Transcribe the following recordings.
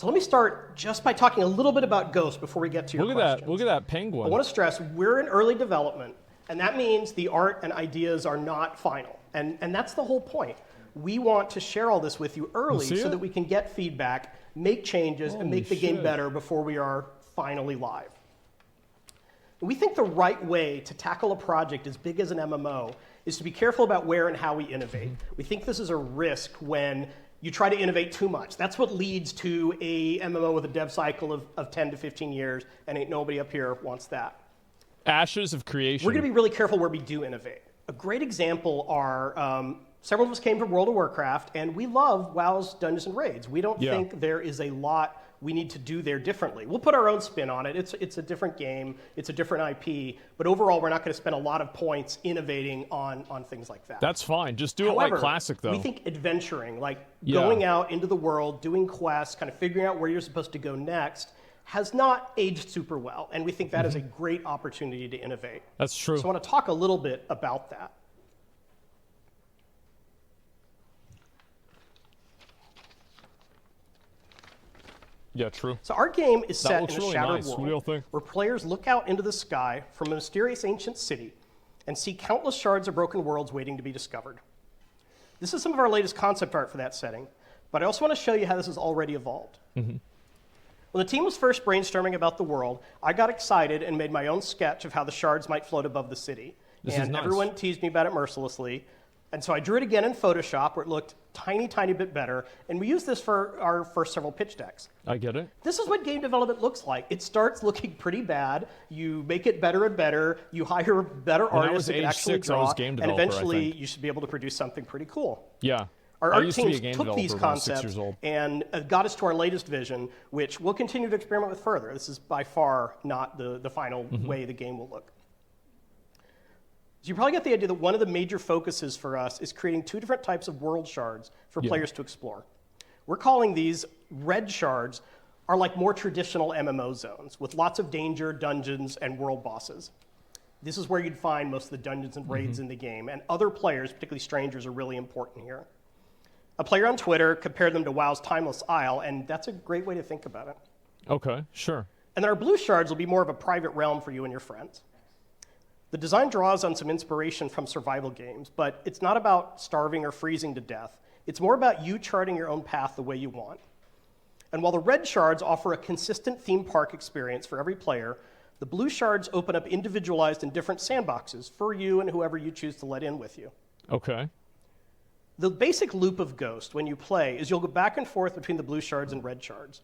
So let me start just by talking a little bit about Ghost before we get to your questions. Look at that penguin. I want to stress we're in early development, and that means the art and ideas are not final. And that's the whole point. We want to share all this with you early so that we can get feedback, make changes, and make the game better before we are finally live. We think the right way to tackle a project as big as an MMO is to be careful about where and how we innovate. We think this is a risk when you try to innovate too much. That's what leads to a MMO with a dev cycle of 10 to 15 years, and ain't nobody up here wants that. Ashes of creation. We're going to be really careful where we do innovate. A great example are several of us came from World of Warcraft, and we love WoW's Dungeons and Raids. We don't think there is a lot we need to do there differently. We'll put our own spin on it. It's a different game. It's a different IP. But overall, we're not going to spend a lot of points innovating on things like that. That's fine. Just do it like Classic, though. We think adventuring, like going out into the world, doing quests, kind of figuring out where you're supposed to go next, has not aged super well. And we think that is a great opportunity to innovate. That's true. So I want to talk a little bit about that. Yeah, true. So our game is set in a really shattered nice. What do you world think? where players look out into the sky from a mysterious ancient city and see countless shards of broken worlds waiting to be discovered. This is some of our latest concept art for that setting, but I also want to show you how this has already evolved. When the team was first brainstorming about the world, I got excited and made my own sketch of how the shards might float above the city. And everyone teased me about it mercilessly. And so I drew it again in Photoshop where it looked tiny bit better. And we used this for our first several pitch decks. I get it. This is what game development looks like. It starts looking pretty bad. You make it better and better. You hire better artists that can actually draw. And eventually you should be able to produce something pretty cool. Yeah. Our art teams took these concepts and got us to our latest vision, which we'll continue to experiment with further. This is by far not the final way the game will look. So you probably get the idea that one of the major focuses for us is creating two different types of world shards for players to explore. We're calling these red shards are like more traditional MMO zones with lots of danger, dungeons, and world bosses. This is where you'd find most of the dungeons and raids in the game, and other players, particularly strangers, are really important here. A player on Twitter compared them to WoW's Timeless Isle, and that's a great way to think about it. Okay, sure. And then our blue shards will be more of a private realm for you and your friends. The design draws on some inspiration from survival games, but it's not about starving or freezing to death. It's more about you charting your own path the way you want. And while the red shards offer a consistent theme park experience for every player, the blue shards open up individualized and different sandboxes for you and whoever you choose to let in with you. Okay. The basic loop of Ghost when you play is you'll go back and forth between the blue shards and red shards.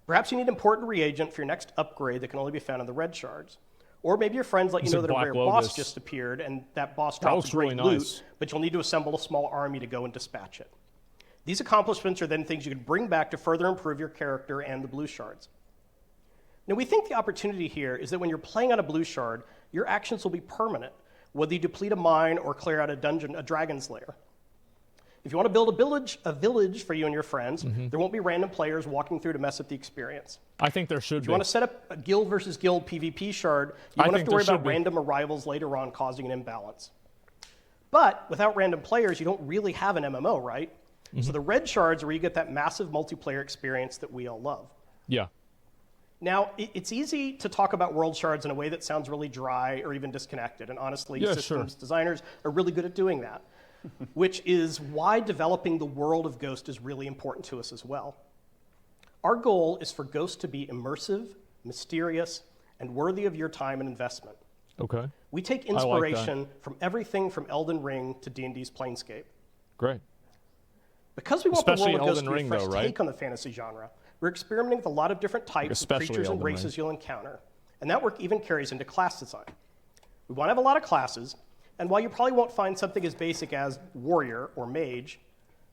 Perhaps you need important reagent for your next upgrade that can only be found in the red shards. Or maybe your friends let you know that a rare boss just appeared and that boss drops great loot, but you'll need to assemble a small army to go and dispatch it. These accomplishments are then things you can bring back to further improve your character and the blue shards. Now, we think the opportunity here is that when you're playing on a blue shard, your actions will be permanent, whether you deplete a mine or clear out a dungeon, a dragon's lair. If you want to build a village for you and your friends, there won't be random players walking through to mess up the experience. I think there should be. If you want to set up a guild versus guild PvP shard, you won't have to worry about random arrivals later on causing an imbalance. But without random players, you don't really have an MMO, right? So the red shards are where you get that massive multiplayer experience that we all love. Yeah. Now, it's easy to talk about world shards in a way that sounds really dry or even disconnected. And honestly, systems designers are really good at doing that. Which is why developing the world of Ghost is really important to us as well. Our goal is for Ghost to be immersive, mysterious, and worthy of your time and investment. Okay. We take inspiration from everything from Elden Ring to D&D's Planescape. Great. Because we want the world of Ghost to be a fresh take on the fantasy genre, we're experimenting with a lot of different types of creatures and races you'll encounter. And that work even carries into class design. We want to have a lot of classes. And while you probably won't find something as basic as warrior or mage,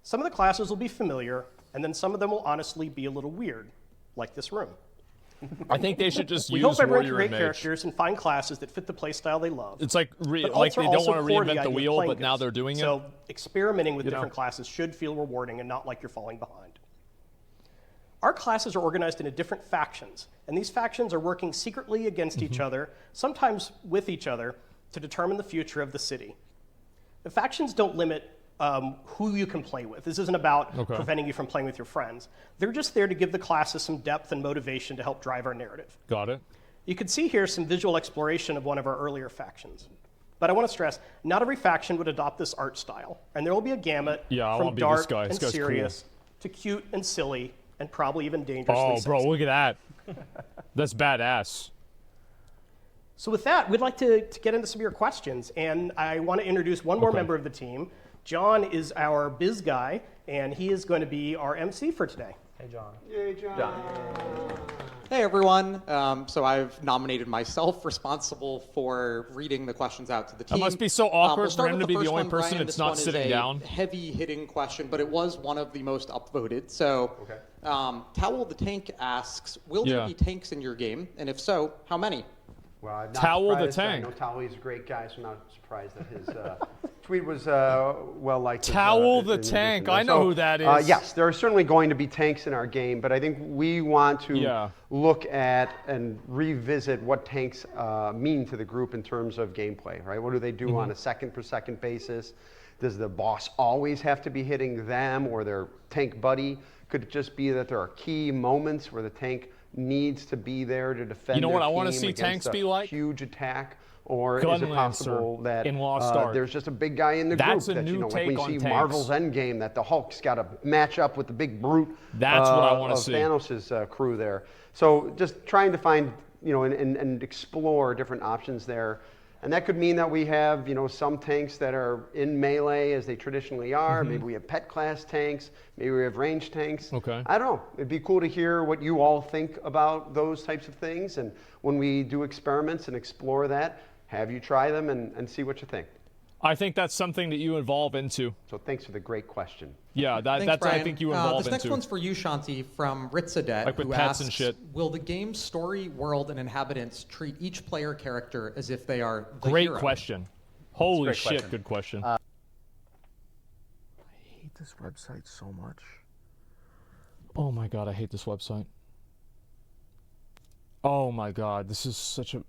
some of the classes will be familiar, and then some of them will honestly be a little weird, like this room. I think they should just use warrior and mage. We hope everyone can create mage. characters and find classes that fit the playstyle they love. It's like they don't want to reinvent the wheel, but now they're doing it. So experimenting with different classes should feel rewarding and not like you're falling behind. Our classes are organized into different factions, and these factions are working secretly against each other, sometimes with each other, to determine the future of the city. The factions don't limit who you can play with. This isn't about preventing you from playing with your friends. They're just there to give the classes some depth and motivation to help drive our narrative. Got it. You can see here some visual exploration of one of our earlier factions. But I want to stress, not every faction would adopt this art style, and there will be a gamut from dark and serious to cute and silly, and probably even dangerously sexy. Bro, look at that. That's badass. So with that, we'd like to get into some of your questions, and I want to introduce one more member of the team. John is our biz guy, and he is going to be our MC for today. Hey, John. Yay, John. Hey, everyone. So I've nominated myself responsible for reading the questions out to the team. It must be so awkward for him to be the only person that's not sitting down. Heavy-hitting question, but it was one of the most upvoted. So Towel the Tank asks, will there be tanks in your game? And if so, how many? Well, I'm not Towel the surprised. Tank. I know Towel, he's a great guy, so I'm not surprised that his tweet was well liked. Towel the Tank. I know who that is. Yes, there are certainly going to be tanks in our game, but I think we want to look at and revisit what tanks mean to the group in terms of gameplay, right? What do they do on a second-per-second basis? Does the boss always have to be hitting them or their tank buddy? Could it just be that there are key moments where the tank needs to be there to defend You know what I want to see tanks be like? Huge attack, or is it possible that in Lost Ark. There's just a big guy in the That's group a that new like take we on see tanks. Marvel's Endgame, that the Hulk's got to match up with the big brute That's what I want to see. Thanos' crew there. So just trying to find and explore different options there. And that could mean that we have, some tanks that are in melee as they traditionally are. Maybe we have pet class tanks. Maybe we have range tanks. Okay. I don't know. It'd be cool to hear what you all think about those types of things. And when we do experiments and explore that, have you try them and see what you think. I think that's something that you evolve into. So thanks for the great question. Yeah, Thanks, that's Brian. I think you evolve This next into. one's for you, Shanti, from Ritzadet, Like with who pets asks, and shit. will the game's story, world, and inhabitants treat each player character as if they are the Great hero? question. Holy shit, question. good question. I hate this website so much. Oh my god, I hate this website. Oh my god, this is such a...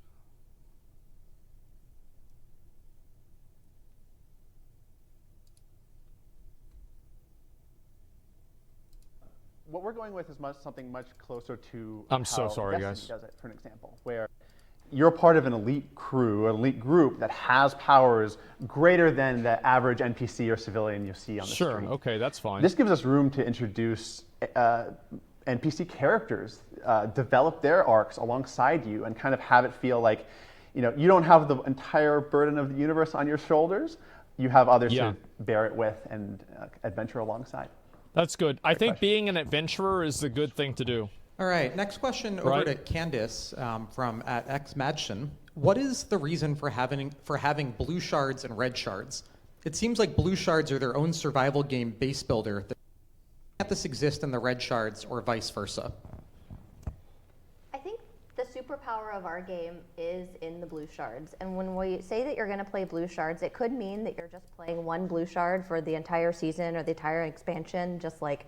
What we're going with is something much closer to I'm so how sorry, Destiny guys. does it, for an example, where you're part of an elite crew, an elite group that has powers greater than the average NPC or civilian you see on the street. Sure, okay, that's fine. This gives us room to introduce NPC characters, develop their arcs alongside you, and kind of have it feel like, you don't have the entire burden of the universe on your shoulders. You have others to bear it with and adventure alongside. That's good. I think being an adventurer is the good thing to do. All right, next question over to Candice from @xmadson. What is the reason for having blue shards and red shards? It seems like blue shards are their own survival game base builder. Can't this exist in the red shards or vice versa? I think the superpower of our game is in the blue shards. And when we say that you're going to play blue shards, it could mean that you're just playing one blue shard for the entire season or the entire expansion, just like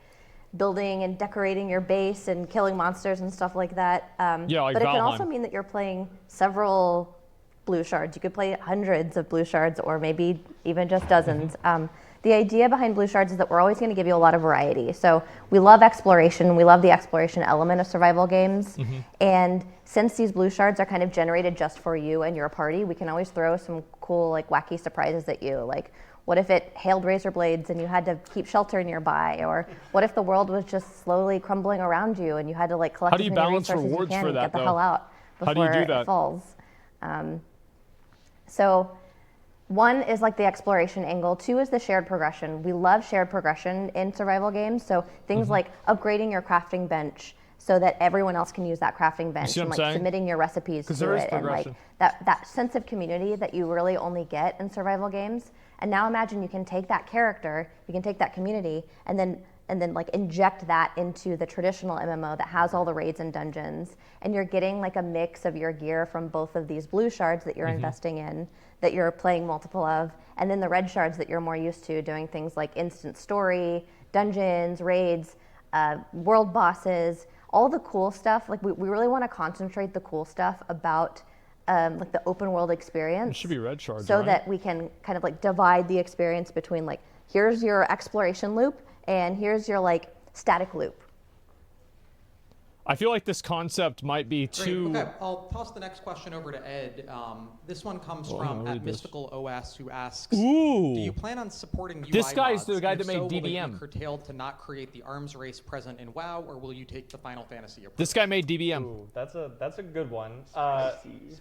building and decorating your base and killing monsters and stuff like that. Like but it can Valheim. also mean that you're playing several blue shards. You could play hundreds of blue shards or maybe even just dozens. The idea behind blue shards is that we're always going to give you a lot of variety. So we love exploration. We love the exploration element of survival games. And since these blue shards are kind of generated just for you and your party, we can always throw some cool, like wacky surprises at you. Like, what if it hailed razor blades and you had to keep shelter nearby? Or what if the world was just slowly crumbling around you and you had to like collect as many resources as you can and get the hell out before it falls? So one is like the exploration angle. Two is the shared progression. We love shared progression in survival games. So things like upgrading your crafting bench so that everyone else can use that crafting bench and like submitting your recipes to it, and like that sense of community that you really only get in survival games. And now imagine you can take that character, you can take that community, and then like inject that into the traditional MMO that has all the raids and dungeons. And you're getting like a mix of your gear from both of these blue shards that you're investing in, that you're playing multiple of, and then the red shards that you're more used to doing things like instant story, dungeons, raids, world bosses, all the cool stuff. Like we really want to concentrate the cool stuff about like the open world experience. It should be red shards, so right? that we can kind of like divide the experience between like here's your exploration loop, and here's your like static loop. I feel like this concept might be too... Okay, I'll toss the next question over to Ed. This one comes from at Mystical OS, who asks, Ooh. do you plan on supporting UI This guy's mods? the guy And that made Will they DBM. be curtailed to not create the arms race present in WoW, or will you take the Final Fantasy approach? This guy made DBM. Ooh, that's a good one. Spicy.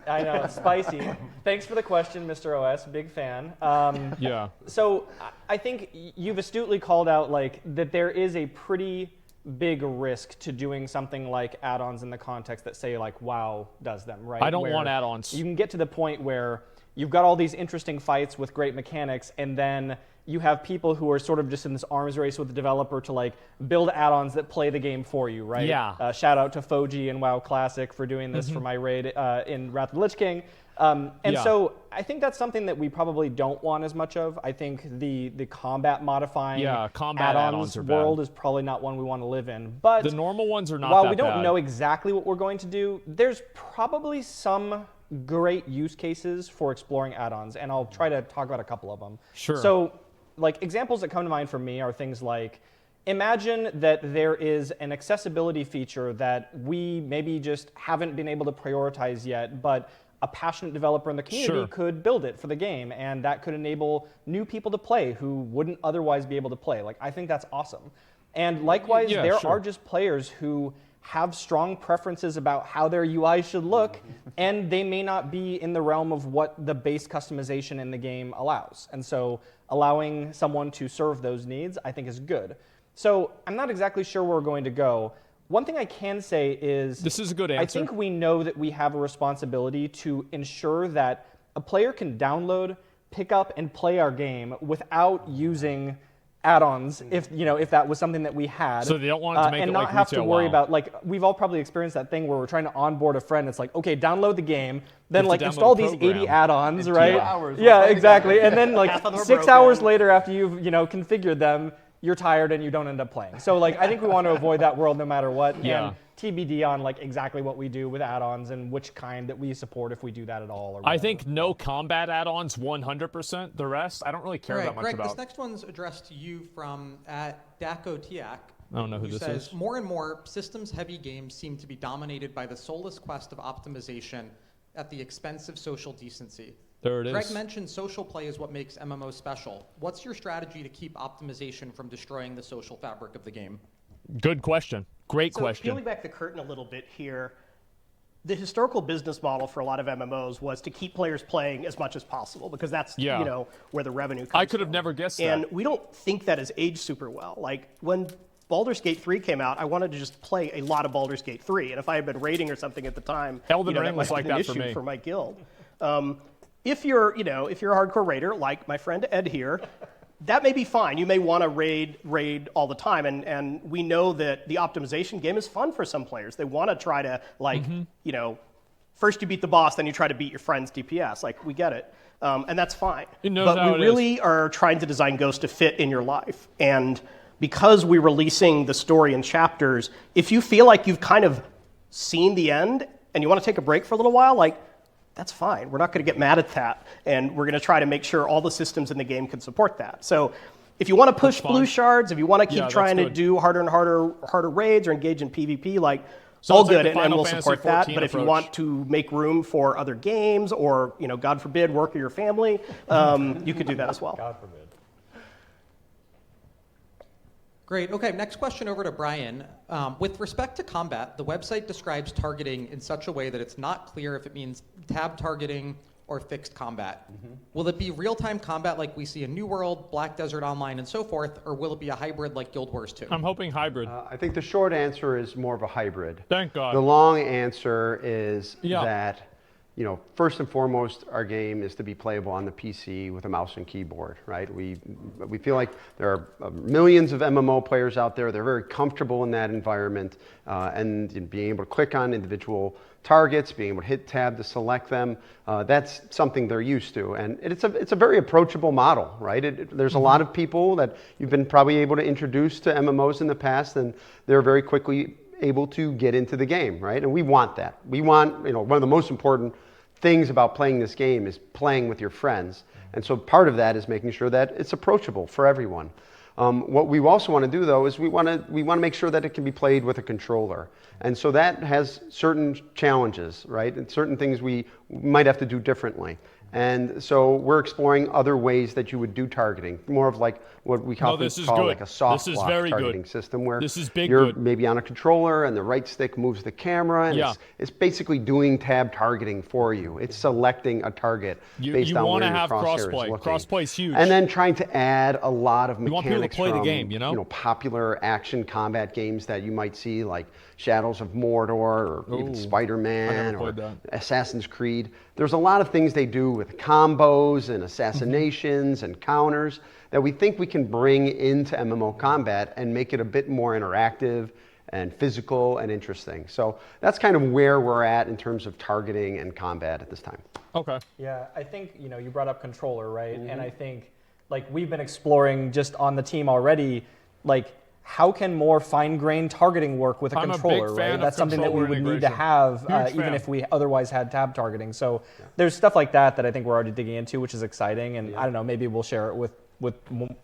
I know, it's spicy. Thanks for the question, Mr. OS. Big fan. Yeah. So I think you've astutely called out like that there is a pretty big risk to doing something like add-ons in the context that say like WoW does them, right? I don't Where want add-ons. You can get to the point where you've got all these interesting fights with great mechanics, and then you have people who are sort of just in this arms race with the developer to like build add-ons that play the game for you, right? Yeah. Shout out to Foji and WoW Classic for doing this for my raid in Wrath of the Lich King. So I think that's something that we probably don't want as much of. I think the combat modifying combat add-ons are world bad. is probably not one we want to live in. But The normal ones are not while that we don't bad. know exactly what we're going to do, there's probably some great use cases for exploring add-ons, and I'll try to talk about a couple of them. Sure. So like examples that come to mind for me are things like, imagine that there is an accessibility feature that we maybe just haven't been able to prioritize yet, but a passionate developer in the community could build it for the game, and that could enable new people to play who wouldn't otherwise be able to play. Like, I think that's awesome. And likewise, there are just players who have strong preferences about how their UI should look, and they may not be in the realm of what the base customization in the game allows. And so allowing someone to serve those needs, I think, is good. So I'm not exactly sure where we're going to go. One thing I can say is, this is a good answer. I think we know that we have a responsibility to ensure that a player can download, pick up, and play our game without using add-ons, if that was something that we had. So they don't want to make and it not like have to retail worry WoW. about, like, we've all probably experienced that thing where we're trying to onboard a friend. It's like, okay, download the game, then like download install the these program. 80 add-ons, In 2 right? hours, we'll Yeah, play exactly. together. And then like Half of them are 6 broken. hours later after you've configured them, you're tired and you don't end up playing. So like I think we want to avoid that world no matter what. Yeah. And TBD on like exactly what we do with add-ons and which kind that we support if we do that at all. Or I whatever. think no combat add-ons 100%. The rest, I don't really care that much Greg, about. this next one's addressed to you from at Daco Tiak. I don't know who this says, is. more and more systems-heavy games seem to be dominated by the soulless quest of optimization at the expense of social decency. There it is. Greg mentioned social play is what makes MMO special. What's your strategy to keep optimization from destroying the social fabric of the game? Good question. Great So question. peeling back the curtain a little bit here, the historical business model for a lot of MMOs was to keep players playing as much as possible because that's where the revenue comes I could have from. never guessed that. And we don't think that has aged super well. Like when Baldur's Gate 3 came out, I wanted to just play a lot of Baldur's Gate 3, and if I had been raiding or something at the time, Elden that Ring might was have like been an that for issue me. for my guild. If you're a hardcore raider like my friend Ed here, that may be fine. You may want to raid all the time, and we know that the optimization game is fun for some players. They want to try to first you beat the boss, then you try to beat your friend's DPS. Like we get it, and that's fine. But we really are trying to design Ghost to fit in your life, and because we're releasing the story in chapters, if you feel like you've kind of seen the end and you want to take a break for a little while, like. That's fine. We're not going to get mad at that, and we're going to try to make sure all the systems in the game can support that. So if you want to push blue shards, if you want to keep trying to do harder and harder raids or engage in PvP, like all good, and we'll support that. But if you want to make room for other games or, God forbid, work with your family, you could do that as well. God forbid. Great. Okay, next question over to Brian. With respect to combat, the website describes targeting in such a way that it's not clear if it means tab targeting or fixed combat. Will it be real-time combat like we see in New World, Black Desert Online, and so forth, or will it be a hybrid like Guild Wars 2? I'm hoping hybrid. I think the short answer is more of a hybrid. Thank God. The long answer is that, first and foremost, our game is to be playable on the PC with a mouse and keyboard, right? We feel like there are millions of MMO players out there. They're very comfortable in that environment, and being able to click on individual targets, being able to hit tab to select them, that's something they're used to. And it's a very approachable model, right? There's a lot of people that you've been probably able to introduce to MMOs in the past, and they're very quickly able to get into the game, right? And we want that. We want, one of the most important things about playing this game is playing with your friends. And so part of that is making sure that it's approachable for everyone. What we also want to do, though, is we want to make sure that it can be played with a controller. And so that has certain challenges, right? And certain things we might have to do differently. And so we're exploring other ways that you would do targeting, more of like what we call like a soft lock targeting system, where you're maybe on a controller and the right stick moves the camera, and it's basically doing tab targeting for you. It's selecting a target based on where your crosshair is looking. Crossplay's huge. And then trying to add a lot of mechanics want people to play from the game, you know, popular action combat games that you might see, like Shadows of Mordor or even Spider-Man or Assassin's Creed. There's a lot of things they do with combos and assassinations and counters that we think we can bring into MMO combat and make it a bit more interactive and physical and interesting. So that's kind of where we're at in terms of targeting and combat at this time. Okay. Yeah, I think, you brought up controller, right? And I think, like, we've been exploring just on the team already, like, how can more fine-grained targeting work with a controller, right? That's something that we would need to have, even if we otherwise had tab targeting. So there's stuff like that I think we're already digging into, which is exciting. And I don't know, maybe we'll share it with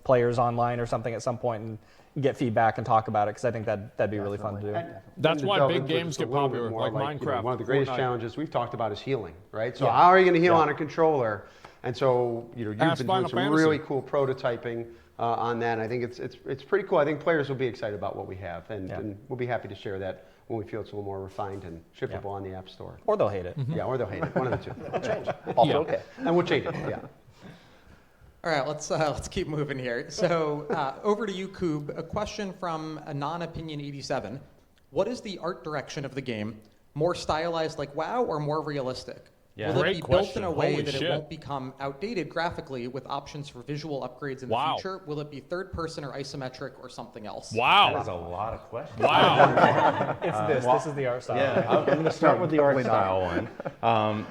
players online or something at some point and get feedback and talk about it, because I think that'd be really fun to do. That's why big games get popular, like Minecraft. One of the greatest challenges we've talked about is healing, right? So how are you going to heal on a controller? And so you've been doing some really cool prototyping on that. And I think it's pretty cool. I think players will be excited about what we have, and we'll be happy to share that when we feel it's a little more refined and shippable on the App Store. Or they'll hate it. Yeah, or they'll hate it. One of the two. We'll change. Also okay. And we'll change it. Yeah. All right, let's keep moving here. So over to you, Koob. A question from Non-Opinion87. What is the art direction of the game? More stylized like WoW or more realistic? Yeah. Will it be built in a way that it won't become outdated graphically with options for visual upgrades in the future? Will it be third person or isometric or something else? Wow. That is a lot of questions. Wow. This is the art style. Yeah, I'm going to start with the art style one.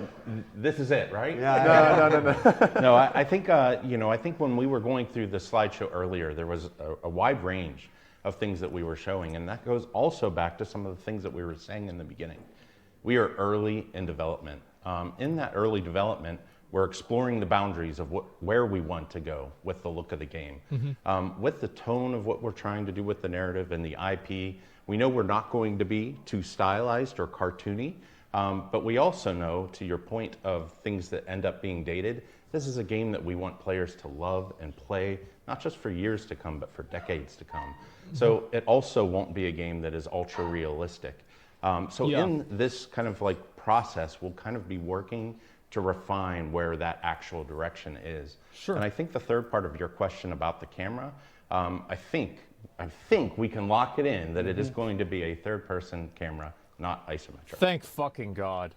This is it, right? Yeah. No, I think, I think when we were going through the slideshow earlier, there was a wide range of things that we were showing. And that goes also back to some of the things that we were saying in the beginning. We are early in development. In that early development, we're exploring the boundaries of where we want to go with the look of the game. With the tone of what we're trying to do with the narrative and the IP, we know we're not going to be too stylized or cartoony, but we also know, to your point of things that end up being dated, this is a game that we want players to love and play, not just for years to come, but for decades to come. So it also won't be a game that is ultra realistic. In this kind of like process, we'll kind of be working to refine where that actual direction is. Sure. And I think the third part of your question about the camera, I think we can lock it in that it is going to be a third-person camera, not isometric. Thank fucking God.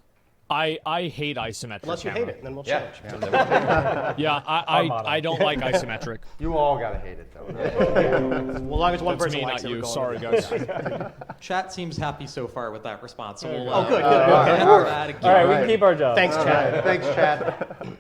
I hate isometric. Unless you hate it, then we'll change. I don't like isometric. You all gotta hate it though. Well, as long as one That's person me, likes not it, you. we're Sorry, going guys. Chat seems happy so far with that response. So we'll, good. All All right, we can keep our job. Thanks, Chad. Thanks, Chad.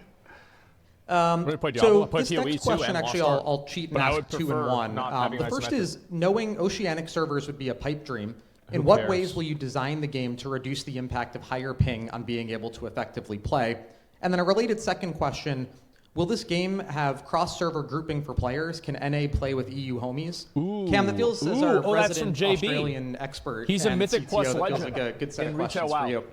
So this next question, actually, I'll cheat and ask two in one. The first is, knowing oceanic servers would be a pipe dream, in what ways will you design the game to reduce the impact of higher ping on being able to effectively play? And then a related second question, will this game have cross-server grouping for players? Can NA play with EU homies? Cam, that feels as our resident Australian expert. He's a Mythic CTO, Plus that legend. feels like a good set of questions WoW. for you.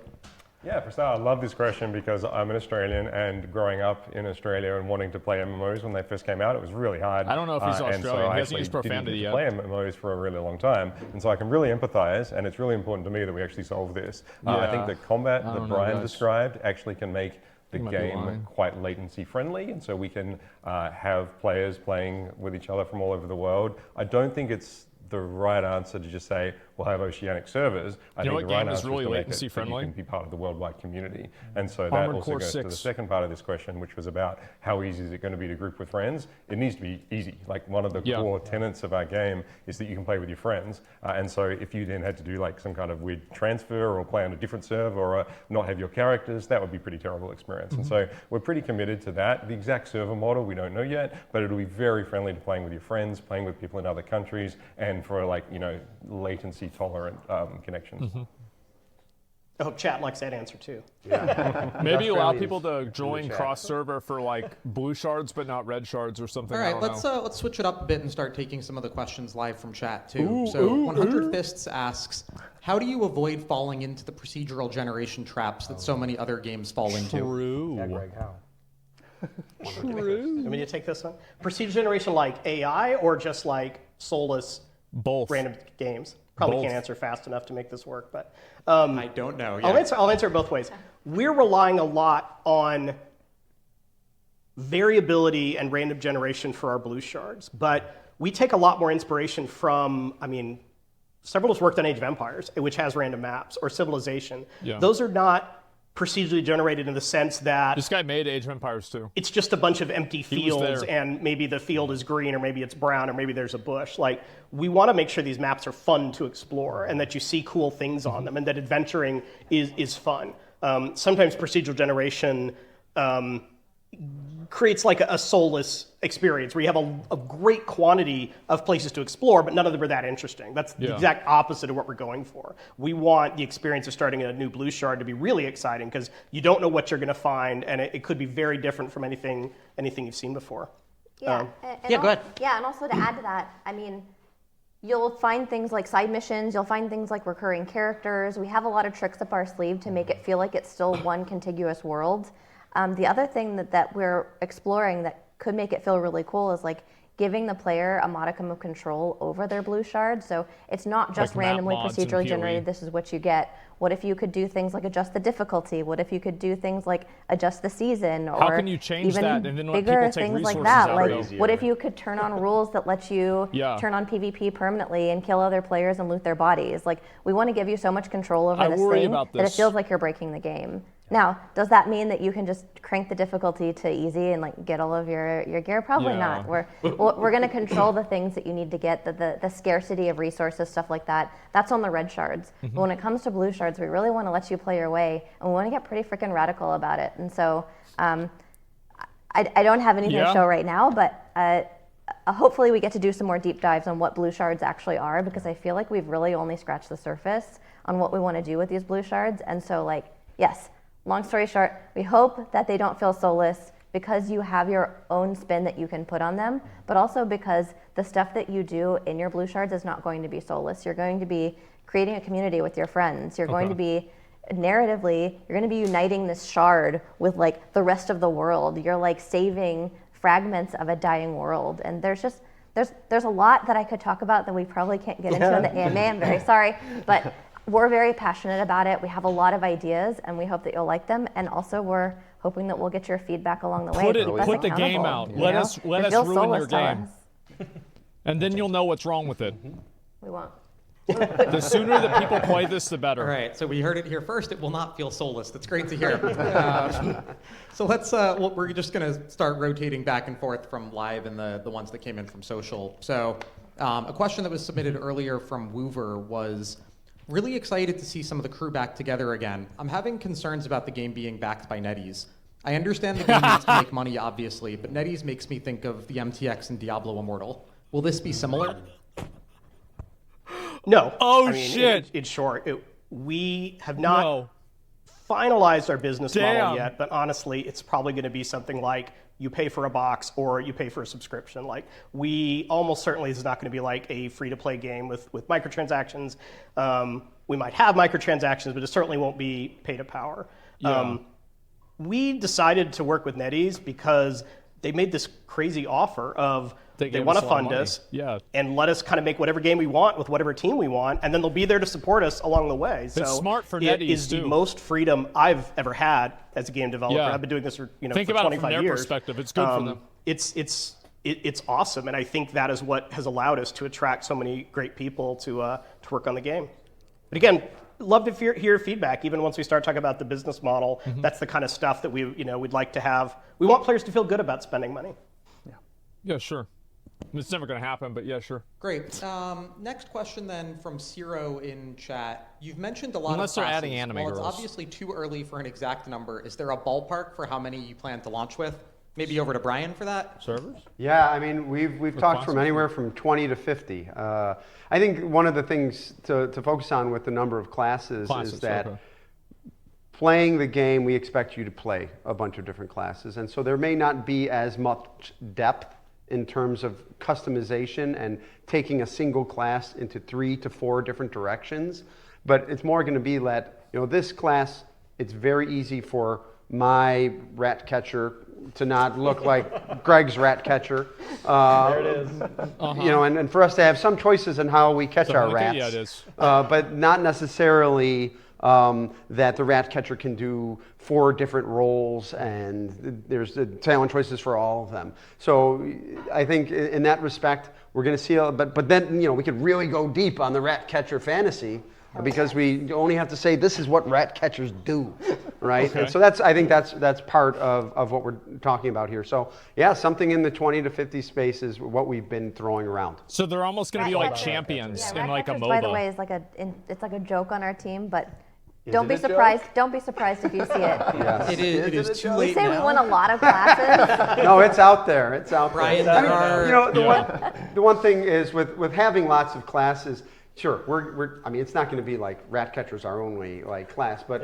Yeah, for start, I love this question because I'm an Australian, and growing up in Australia and wanting to play MMOs when they first came out, it was really hard. I don't know if he's Australian. So he I hasn't used profanity yet. play MMOs for a really long time, and so I can really empathize, and it's really important to me that we actually solve this. I think the combat that Brian described actually can make the game quite latency friendly, and so we can have players playing with each other from all over the world. I don't think it's the right answer to just say we'll have oceanic servers. I think the right answer is really latency friendly. You can be part of the worldwide community, and so that also goes to the second part of this question, which was about how easy is it going to be to group with friends. It needs to be easy. Like one of the core tenets of our game is that you can play with your friends, and so if you then had to do like some kind of weird transfer or play on a different server or not have your characters, that would be a pretty terrible experience. And so we're pretty committed to that. The exact server model we don't know yet, but it'll be very friendly to playing with your friends, playing with people in other countries, and for like latency tolerant connections. I hope chat likes that answer too. Maybe allow people to join cross-server for like blue shards, but not red shards or something. All right, let's switch it up a bit and start taking some of the questions live from chat too. 100 Fists asks, how do you avoid falling into the procedural generation traps that so many other games fall into? True. Yeah, Greg, how? True. Want me to take this one? Procedural generation like AI or just like soulless random games? Probably can't answer fast enough to make this work, but I don't know. Yeah. I'll answer it both ways. We're relying a lot on variability and random generation for our blue shards, but we take a lot more inspiration from, several of us worked on Age of Empires, which has random maps, or Civilization. Yeah. Those are not procedurally generated in the sense that this guy made Age of Empires too. It's just a bunch of empty fields, and maybe the field is green, or maybe it's brown, or maybe there's a bush. Like, we want to make sure these maps are fun to explore, and that you see cool things on them, and that adventuring is fun. Sometimes procedural generation creates like a soulless experience where you have a great quantity of places to explore, but none of them are that interesting. That's the exact opposite of what we're going for. We want the experience of starting a new blue shard to be really exciting because you don't know what you're going to find, and it could be very different from anything you've seen before. Yeah. Go ahead. Yeah, and also to add to that, you'll find things like side missions, you'll find things like recurring characters. We have a lot of tricks up our sleeve to make it feel like it's still one contiguous world. The other thing that we're exploring that could make it feel really cool is like giving the player a modicum of control over their blue shards. So it's not just like randomly procedurally generated, this is what you get. What if you could do things like adjust the difficulty? What if you could do things like adjust the season? Or how can you change even that and then let bigger people take things resources like that? out? Like, what if you could turn on rules that let you turn on PvP permanently and kill other players and loot their bodies? Like, we want to give you so much control over this thing that it feels like you're breaking the game. Now, does that mean that you can just crank the difficulty to easy and like get all of your gear? Probably not. We're going to control the things that you need to get, the scarcity of resources, stuff like that. That's on the red shards. But when it comes to blue shards, we really want to let you play your way, and we want to get pretty freaking radical about it. And so, I don't have anything to show right now, but hopefully we get to do some more deep dives on what blue shards actually are, because I feel like we've really only scratched the surface on what we want to do with these blue shards. And so, like, yes. Long story short, we hope that they don't feel soulless because you have your own spin that you can put on them, but also because the stuff that you do in your blue shards is not going to be soulless. You're going to be creating a community with your friends. You're going to be, narratively, you're going to be uniting this shard with like the rest of the world. You're like saving fragments of a dying world. And there's a lot that I could talk about that we probably can't get into in the AMA. I'm very sorry, but we're very passionate about it. We have a lot of ideas, and we hope that you'll like them. And also, we're hoping that we'll get your feedback along the way. Put the game out. Let us ruin your game, and then you'll know what's wrong with it. We won't. The sooner that people play this, the better. All right, so we heard it here first. It will not feel soulless. That's great to hear. So let's. We're just going to start rotating back and forth from live and the ones that came in from social. So a question that was submitted earlier from Woover was, really excited to see some of the crew back together again. I'm having concerns about the game being backed by NetEase. I understand the game needs to make money, obviously, but NetEase makes me think of the MTX and Diablo Immortal. Will this be similar? No. Shit. In short, we have not finalized our business model yet, but honestly, it's probably going to be something like you pay for a box or you pay for a subscription. Like, we almost certainly, this is not going to be like a free-to-play game with microtransactions. We might have microtransactions, but it certainly won't be pay-to-power. We decided to work with NetEase because they made this crazy offer of they want to fund us and let us kind of make whatever game we want with whatever team we want, and then they'll be there to support us along the way. So it's smart for it NetEase is the most freedom I've ever had as a game developer. I've been doing this for Think for about 25 it from their years. perspective. It's good for them. It's awesome, and I think that is what has allowed us to attract so many great people to work on the game. But again, love to hear feedback. Even once we start talking about the business model, that's the kind of stuff that we'd like to have. We want players to feel good about spending money. Yeah, sure. It's never going to happen, but yeah, sure. Great. Next question then from Ciro in chat. You've mentioned a lot Unless of they're classes. adding anime Well, girls. It's obviously too early for an exact number. Is there a ballpark for how many you plan to launch with? Maybe over to Brian for that? Servers? Yeah, I mean, we've talked from anywhere from 20 to 50. I think one of the things to focus on with the number of classes is that playing the game, we expect you to play a bunch of different classes. And so there may not be as much depth in terms of customization and taking a single class into 3 to 4 different directions. But it's more going to be that, this class, it's very easy for my rat catcher to not look like Greg's rat catcher. There it is. And for us to have some choices in how we catch our rats. Yeah, it is. But not necessarily that the rat catcher can do 4 different roles and there's the talent choices for all of them. So I think in that respect, we're going to see, but then, we could really go deep on the rat catcher fantasy because we only have to say this is what rat catchers do, right? Okay. And so I think that's part of what we're talking about here. So yeah, something in the 20 to 50 space is what we've been throwing around. So they're almost going to be like Ratcatcher. champions Yeah, in like a Ratcatchers, MOBA. by the way, is it's like a joke on our team, but don't it be a joke? surprised. Don't be surprised if you see it. Yes. It is too We late say we now. won a lot of classes. No, it's out there. It's out Brian, there. there are- The one thing is with having lots of classes. Sure, it's not going to be like rat catchers our only class, but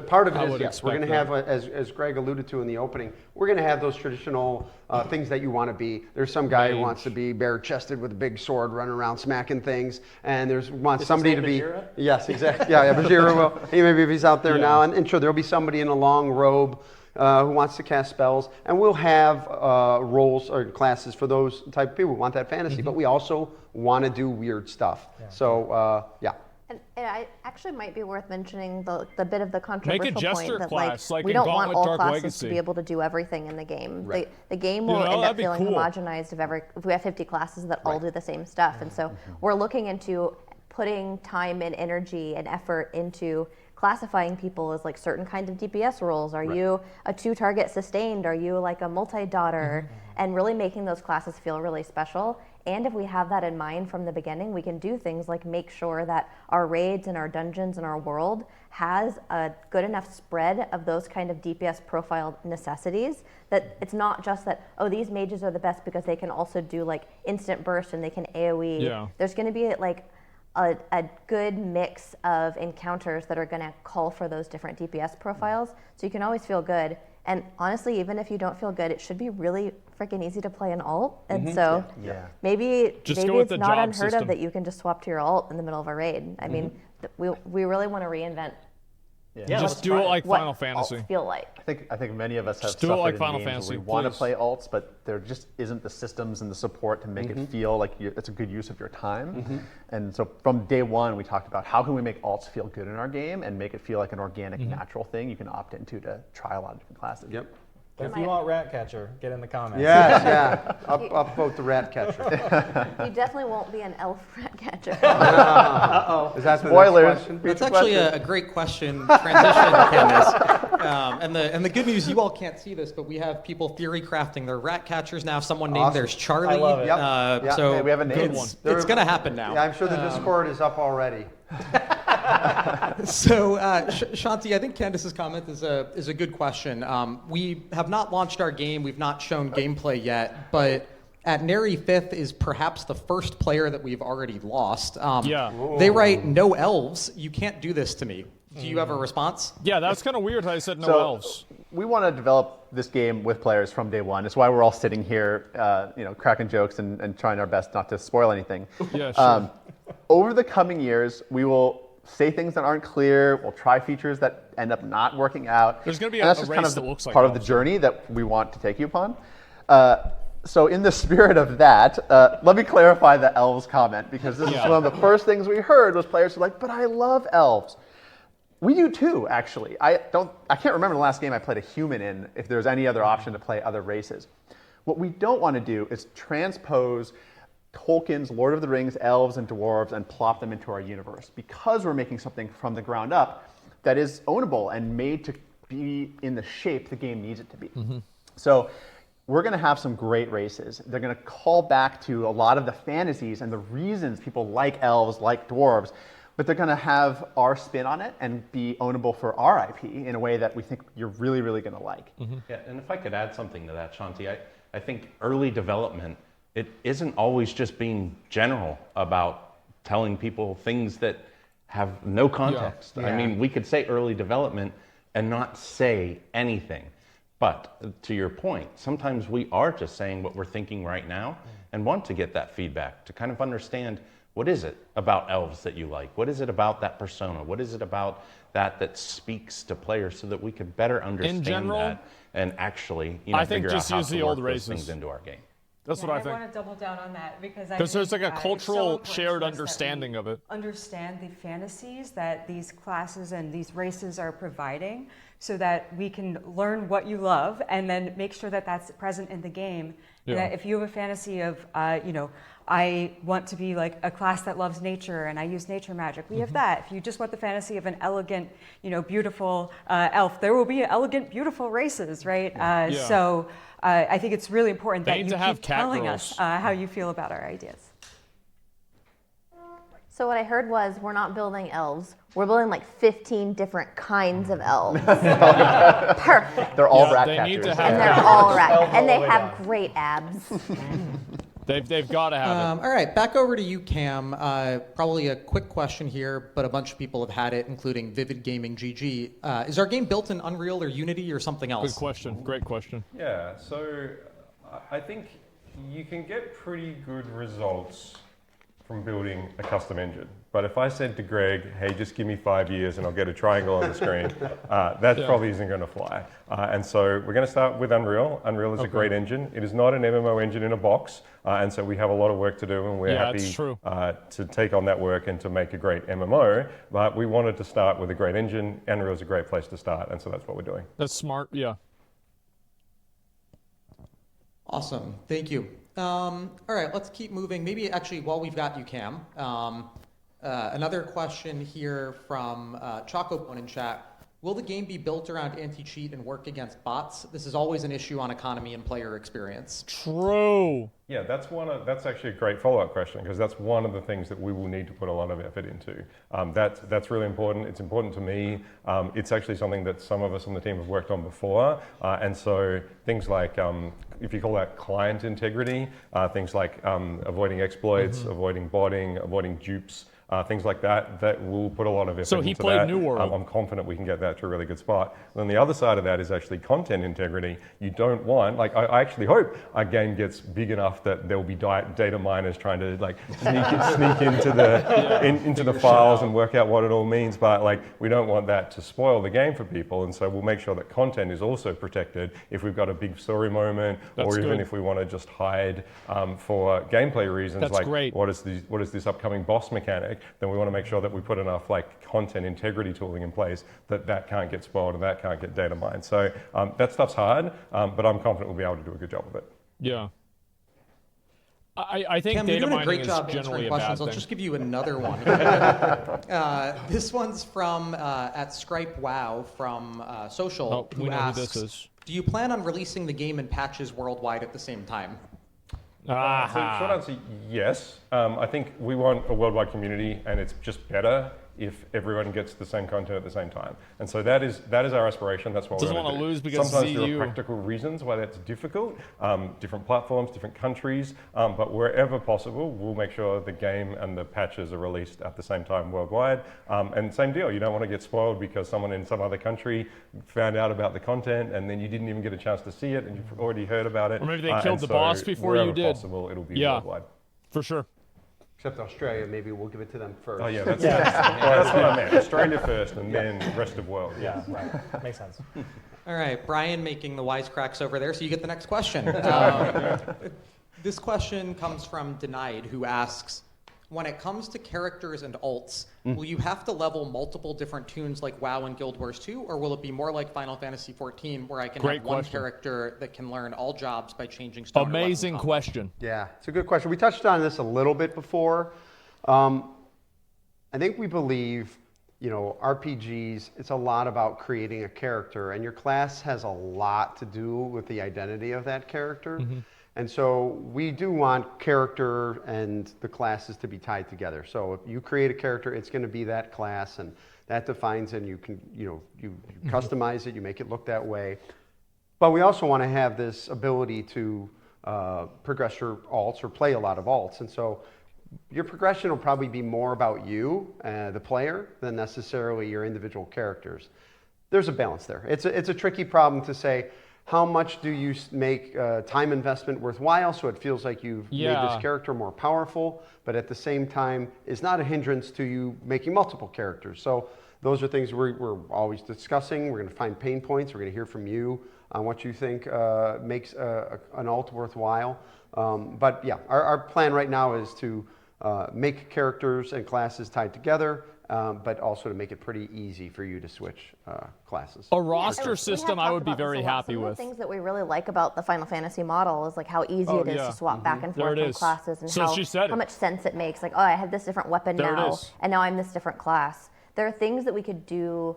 part of I it would is yes, we're going to expect have as Greg alluded to in the opening, we're going to have those traditional things that you want to be. There's some guy who wants to be bare-chested with a big sword, running around smacking things, and wants somebody to be. Bajira? Yes, exactly. Yeah, Bajira will. Maybe if he's out there now, and sure there'll be somebody in a long robe. Who wants to cast spells, and we'll have roles or classes for those type of people who want that fantasy, but we also want to do weird stuff. Yeah. So, yeah. And I actually might be worth mentioning the bit of the controversial jester point that class, like we in don't want Gauntlet all Dark classes Legacy. to be able to do everything in the game. Right. The game will end up that'd be feeling cool. homogenized if we have 50 classes that all do the same stuff. And so we're looking into putting time and energy and effort into classifying people as like certain kind of DPS roles. Are you a 2-target sustained? Are you like a multi-daughter? And really making those classes feel really special. And if we have that in mind from the beginning, we can do things like make sure that our raids and our dungeons and our world has a good enough spread of those kind of DPS profile necessities that it's not just that, these mages are the best because they can also do like instant burst and they can AoE. Yeah. There's going to be like a good mix of encounters that are going to call for those different DPS profiles, so you can always feel good. And honestly, even if you don't feel good, it should be really freaking easy to play an alt. And so maybe Just go with it's the not job unheard system. of that you can just swap to your alt in the middle of a raid. I mean, we really want to reinvent Just do it like what Final Fantasy. alts feel like. I think many of us have Just do it suffered like in Final games where Fantasy, we want to please. play alts, but there just isn't the systems and the support to make it feel like it's a good use of your time. And so from day one, we talked about how can we make alts feel good in our game and make it feel like an organic, natural thing you can opt into to try a lot of different classes. Yep. If you want Ratcatcher, get in the comments. Yes, yeah. Upvote the rat catcher. You definitely won't be an elf rat catcher. Is that the Spoilers. next question? That's actually a great question. Transition, Candace. And the good news, you all can't see this, but we have people theory crafting their rat catchers now. Someone named theirs Charlie. I love it. Yep. So Hey, we have a name. it's going to happen now. Yeah, I'm sure the Discord is up already. So, Shanti, I think Candace's comment is a good question. We have not launched our game. We've not shown gameplay yet, but at Nary 5th is perhaps the first player that we've already lost. They write, no elves. You can't do this to me. Do you have a response? Yeah, that's kind of weird how I said no So, elves. We want to develop this game with players from day one. It's why we're all sitting here, cracking jokes and trying our best not to spoil anything. Yeah, sure. Over the coming years, we will say things that aren't clear. We'll try features that end up not working out. There's gonna be and a that's just kind race of that looks like part of the elves. journey that we want to take you upon. So in the spirit of that, let me clarify the elves comment, because this is one of the first things we heard was players who were like, but I love elves. We do too, actually. I can't remember the last game I played a human in, if there's any other option to play other races. What we don't want to do is transpose Tolkien's Lord of the Rings elves and dwarves and plop them into our universe, because we're making something from the ground up that is ownable and made to be in the shape the game needs it to be. So we're going to have some great races. They're going to call back to a lot of the fantasies and the reasons people like elves, like dwarves, but they're going to have our spin on it and be ownable for our IP in a way that we think you're really, really going to like. Yeah, and if I could add something to that, Shanti, I think early development, it isn't always just being general about telling people things that have no context. Yeah. I mean, we could say early development, and not say anything. But to your point, sometimes we are just saying what we're thinking right now and want to get that feedback to kind of understand, what is it about elves that you like? What is it about that persona? What is it about that speaks to players so that we can better understand that and actually figure out how to work those things into our game? That's what I think. I want to double down on that because there's like a cultural shared understanding of it. Understand the fantasies that these classes and these races are providing, so that we can learn what you love and then make sure that that's present in the game. Yeah. That if you have a fantasy of, I want to be like a class that loves nature and I use nature magic, we have that. If you just want the fantasy of an elegant, beautiful elf, there will be elegant, beautiful races, right? So I think it's really important that you keep telling us how you feel about our ideas. So what I heard was, we're not building elves. We're building like 15 different kinds of elves. Perfect. They're all rat catchers. And they're all rat. And they have great abs. They've got to have it. All right, back over to you, Cam. Probably a quick question here, but a bunch of people have had it, including Vivid Gaming GG. Is our game built in Unreal or Unity or something else? Good question. Great question. Yeah, so I think you can get pretty good results from building a custom engine. But if I said to Greg, hey, just give me 5 years and I'll get a triangle on the screen, that probably isn't going to fly. And so we're going to start with Unreal. Unreal is a great engine. It is not an MMO engine in a box. And so we have a lot of work to do, and we're happy to take on that work and to make a great MMO. But we wanted to start with a great engine. Unreal is a great place to start, and so that's what we're doing. That's smart, yeah. Awesome, thank you. All right, let's keep moving. Maybe actually, while we've got you, Cam, another question here from Chocobone in chat. Will the game be built around anti-cheat and work against bots? This is always an issue on economy and player experience. True. Yeah, that's actually a great follow-up question, because that's one of the things that we will need to put a lot of effort into. That's really important. It's important to me. It's actually something that some of us on the team have worked on before. And so things like, if you call that client integrity, things like avoiding exploits, avoiding botting, avoiding dupes, things like that, that will put a lot of effort into that. So he played New World. I'm confident we can get that to a really good spot. And then the other side of that is actually content integrity. You don't want, like, I actually hope our game gets big enough that there will be data miners trying to like sneak into the into the files and work out what it all means. But like, we don't want that to spoil the game for people. And so we'll make sure that content is also protected if we've got a big story moment, or even if we want to just hide for gameplay reasons. That's like, great. what is this upcoming boss mechanic? Then we want to make sure that we put enough like content integrity tooling in place that can't get spoiled and that can't get data mined. So that stuff's hard, but I'm confident we'll be able to do a good job of it. Yeah. I think Cam, data you're doing a mining great is job generally answering a questions. bad I'll thing. just give you another one. This one's from at Scripe Wow from Social, we who know asks, who this is. do you plan on releasing the game in patches worldwide at the same time? So short answer, yes. I think we want a worldwide community, and it's just better if everyone gets the same content at the same time. And so that is our aspiration. That's what Doesn't we're going to do. lose because sometimes there CU. are practical reasons why that's difficult. Different platforms, different countries, but wherever possible, we'll make sure the game and the patches are released at the same time worldwide. And same deal, you don't want to get spoiled because someone in some other country found out about the content and then you didn't even get a chance to see it and you've already heard about it. Or maybe they killed the boss before you did. Possible, it'll be worldwide. For sure. Except Australia, maybe we'll give it to them first. Oh yeah, that's what I meant. Australia first, and then rest of world. Yeah, right. Makes sense. All right, Brian making the wisecracks over there, so you get the next question. This question comes from Denied, who asks, when it comes to characters and alts, will you have to level multiple different tunes like WoW and Guild Wars 2, or will it be more like Final Fantasy 14, where I can have one character that can learn all jobs by changing stone? Amazing question. Yeah, it's a good question. We touched on this a little bit before. I think we believe, RPGs, it's a lot about creating a character, and your class has a lot to do with the identity of that character. And so we do want character and the classes to be tied together. So if you create a character, it's going to be that class, and that defines it, and you can, you customize it, you make it look that way. But we also want to have this ability to progress your alts or play a lot of alts. And so your progression will probably be more about you, the player, than necessarily your individual characters. there's a balance there. It's a tricky problem to say, how much do you make time investment worthwhile so it feels like you've made this character more powerful, but at the same time is not a hindrance to you making multiple characters. So those are things we're always discussing. We're going to find pain points. We're going to hear from you on what you think makes an alt worthwhile. But yeah, our plan right now is to make characters and classes tied together, but also to make it pretty easy for you to switch classes. A roster system I would be very happy with. Some of the things that we really like about the Final Fantasy model is like how easy it is to swap back and forth from classes, and how much sense it makes. Like, oh, I have this different weapon now, and now I'm this different class. There are things that we could do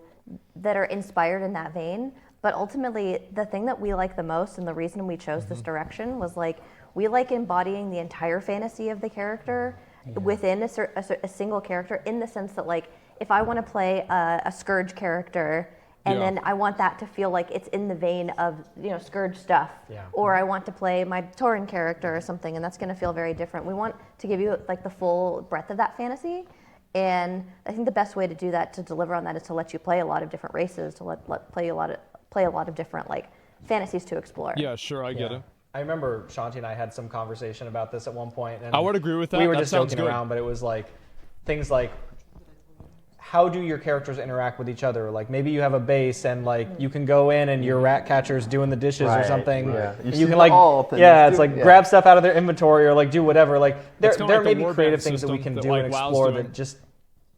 that are inspired in that vein, but ultimately the thing that we like the most and the reason we chose this direction was like, we like embodying the entire fantasy of the character within a single character, in the sense that, like, if I want to play a Scourge character and then I want that to feel like it's in the vein of, you know, Scourge stuff, or I want to play my Tauren character or something, and that's going to feel very different. We want to give you like the full breadth of that fantasy, and I think the best way to do that, to deliver on that, is to let you play a lot of different races, to play a lot of different like fantasies to explore. Yeah, sure, I get it. I remember Shanti and I had some conversation about this at one point, and I would agree with that. We were just joking around, but it was like things like, how do your characters interact with each other? Like, maybe you have a base and like you can go in and your rat catcher's doing the dishes or something. Yeah. You can like, it's like grab stuff out of their inventory or like do whatever. Like there may be creative things that we can do and explore that just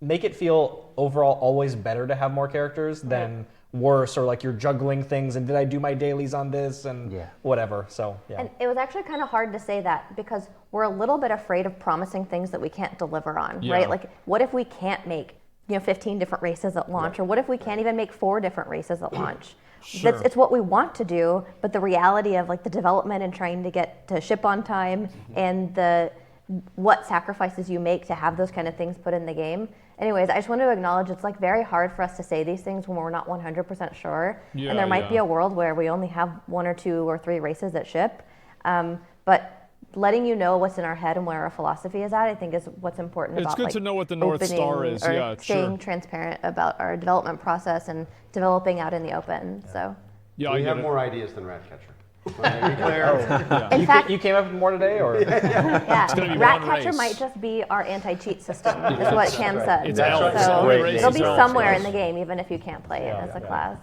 make it feel overall always better to have more characters than worse, or like you're juggling things and did I do my dailies on this and whatever. So And it was actually kind of hard to say that because we're a little bit afraid of promising things that we can't deliver on, right? Like, what if we can't make 15 different races at launch, or what if we can't even make 4 different races at launch? It's what we want to do, but the reality of like the development and trying to get to ship on time and what sacrifices you make to have those kind of things put in the game. Anyways, I just want to acknowledge it's like very hard for us to say these things when we're not 100% sure. And there might be a world where we only have 1 or 2 or 3 races that ship. But letting you know what's in our head and where our philosophy is at, I think, is what's important. It's about good like to know what the North Star is. Or staying transparent about our development process and developing out in the open. So we have more ideas than Ratcatcher. In fact, you came up with more today, or Ratcatcher might just be our anti-cheat system, is what Cam said. So it'll be somewhere in the game, even if you can't play it as a class.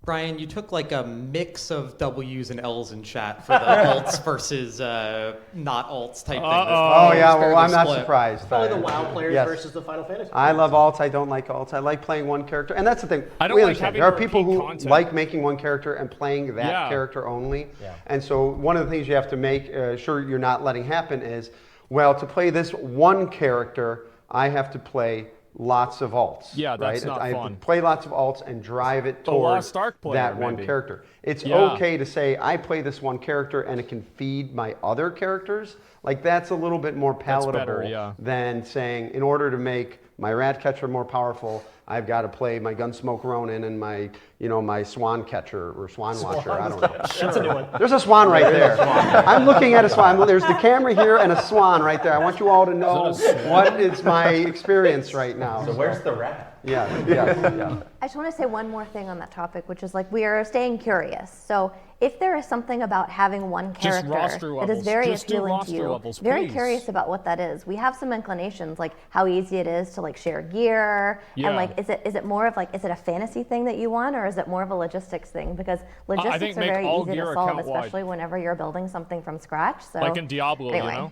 Brian, you took like a mix of W's and L's in chat for the alts versus not alts type thing. Oh yeah, well I'm not surprised. Probably the WoW players versus the Final Fantasy players. I love alts. I don't like alts. I like playing one character, and that's the thing. I don't we like understand. having There are people who content. like making one character and playing that character only. And so one of the things you have to make sure you're not letting happen is, well, to play this one character, I have to play lots of alts. Yeah, that's not I have fun. to play lots of alts and drive it towards that one character. It's okay to say, I play this one character and it can feed my other characters. Like, that's a little bit more palatable than saying, in order to make my Ratcatcher more powerful, I've got to play my Gunsmoke Ronin and my, my Swan Catcher or Swan Watcher. I don't know. That's a new one. There's a swan right there. I'm looking at a swan. There's the camera here and a swan right there. I want you all to know what is my experience right now. So where's the rat? Yeah. I just want to say one more thing on that topic, which is like, we are staying curious. So if there is something about having one character that is very appealing to you, very curious about what that is. We have some inclinations, like how easy it is to like share gear, and like, is it more of like, is it a fantasy thing that you want, or is it more of a logistics thing? Because logistics are very easy to solve, especially whenever you're building something from scratch. So like in Diablo, anyway,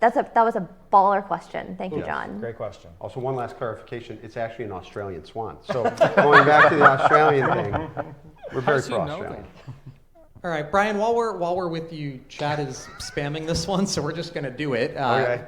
that was a baller question. Thank you, John. Great question. Also, one last clarification. It's actually an Australian swan. So going back to the Australian thing, we're very pro-Australian. All right, Brian, while we're with you, chat is spamming this one, so we're just going to do it.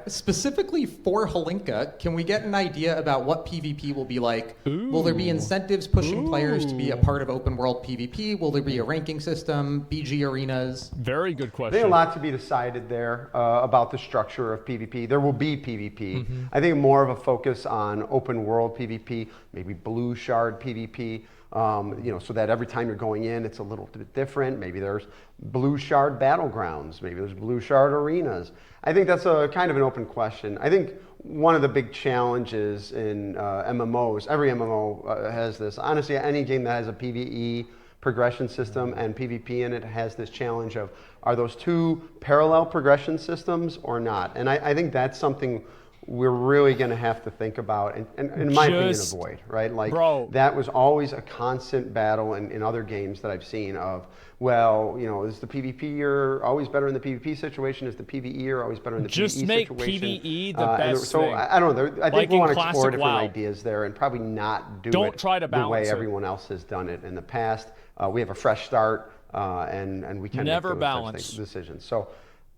Specifically for Holinka, can we get an idea about what PvP will be like? Will there be incentives pushing players to be a part of open world PvP? Will there be a ranking system, BG arenas? Very good question. There's a lot to be decided there about the structure of PvP. There will be PvP. I think more of a focus on open world PvP, maybe blue shard PvP. So that every time you're going in, it's a little bit different. Maybe there's blue shard battlegrounds. Maybe there's blue shard arenas. I think that's a kind of an open question. I think one of the big challenges in MMOs, every MMO has this. Honestly, any game that has a PvE progression system and PvP in it has this challenge of, are those two parallel progression systems or not? And I think that's something we're really going to have to think about and in my opinion, avoid, right? Like, that was always a constant battle in other games that I've seen of, well, is the PvP always better in the PvP situation? Is the PvE always better in the PvE situation? Just make PvE the best so thing. I don't know. I think we want to explore different WoW. ideas there and probably not do Don't it try to the way balance it. everyone else has done it in the past. We have a fresh start and we can Never make those balance decisions. So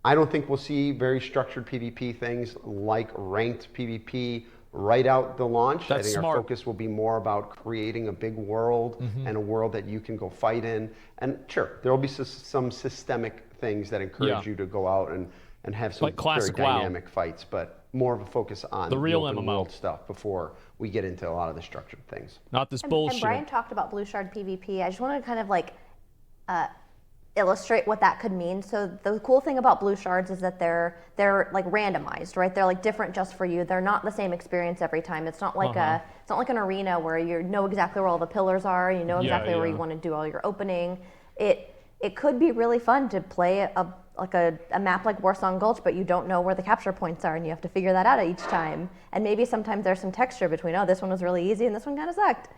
I don't think we'll see very structured PvP things like ranked PvP right out the launch. That's I think smart. our focus will be more about creating a big world and a world that you can go fight in. And sure, there will be some systemic things that encourage you to go out and have some Like very classic WoW. dynamic fights, but more of a focus on The real open MMO. world stuff before we get into a lot of the structured things. Not this And bullshit. Brian talked about blue shard PvP. I just want to kind of like illustrate what that could mean. So the cool thing about blue shards is that they're like randomized, right? They're like different just for you. They're not the same experience every time. It's not like it's not like an arena where you know exactly where all the pillars are. You know exactly where you want to do all your opening. It could be really fun to play a map like Warsong Gulch, but you don't know where the capture points are, and you have to figure that out each time. And maybe sometimes there's some texture between, oh, this one was really easy and this one kind of sucked.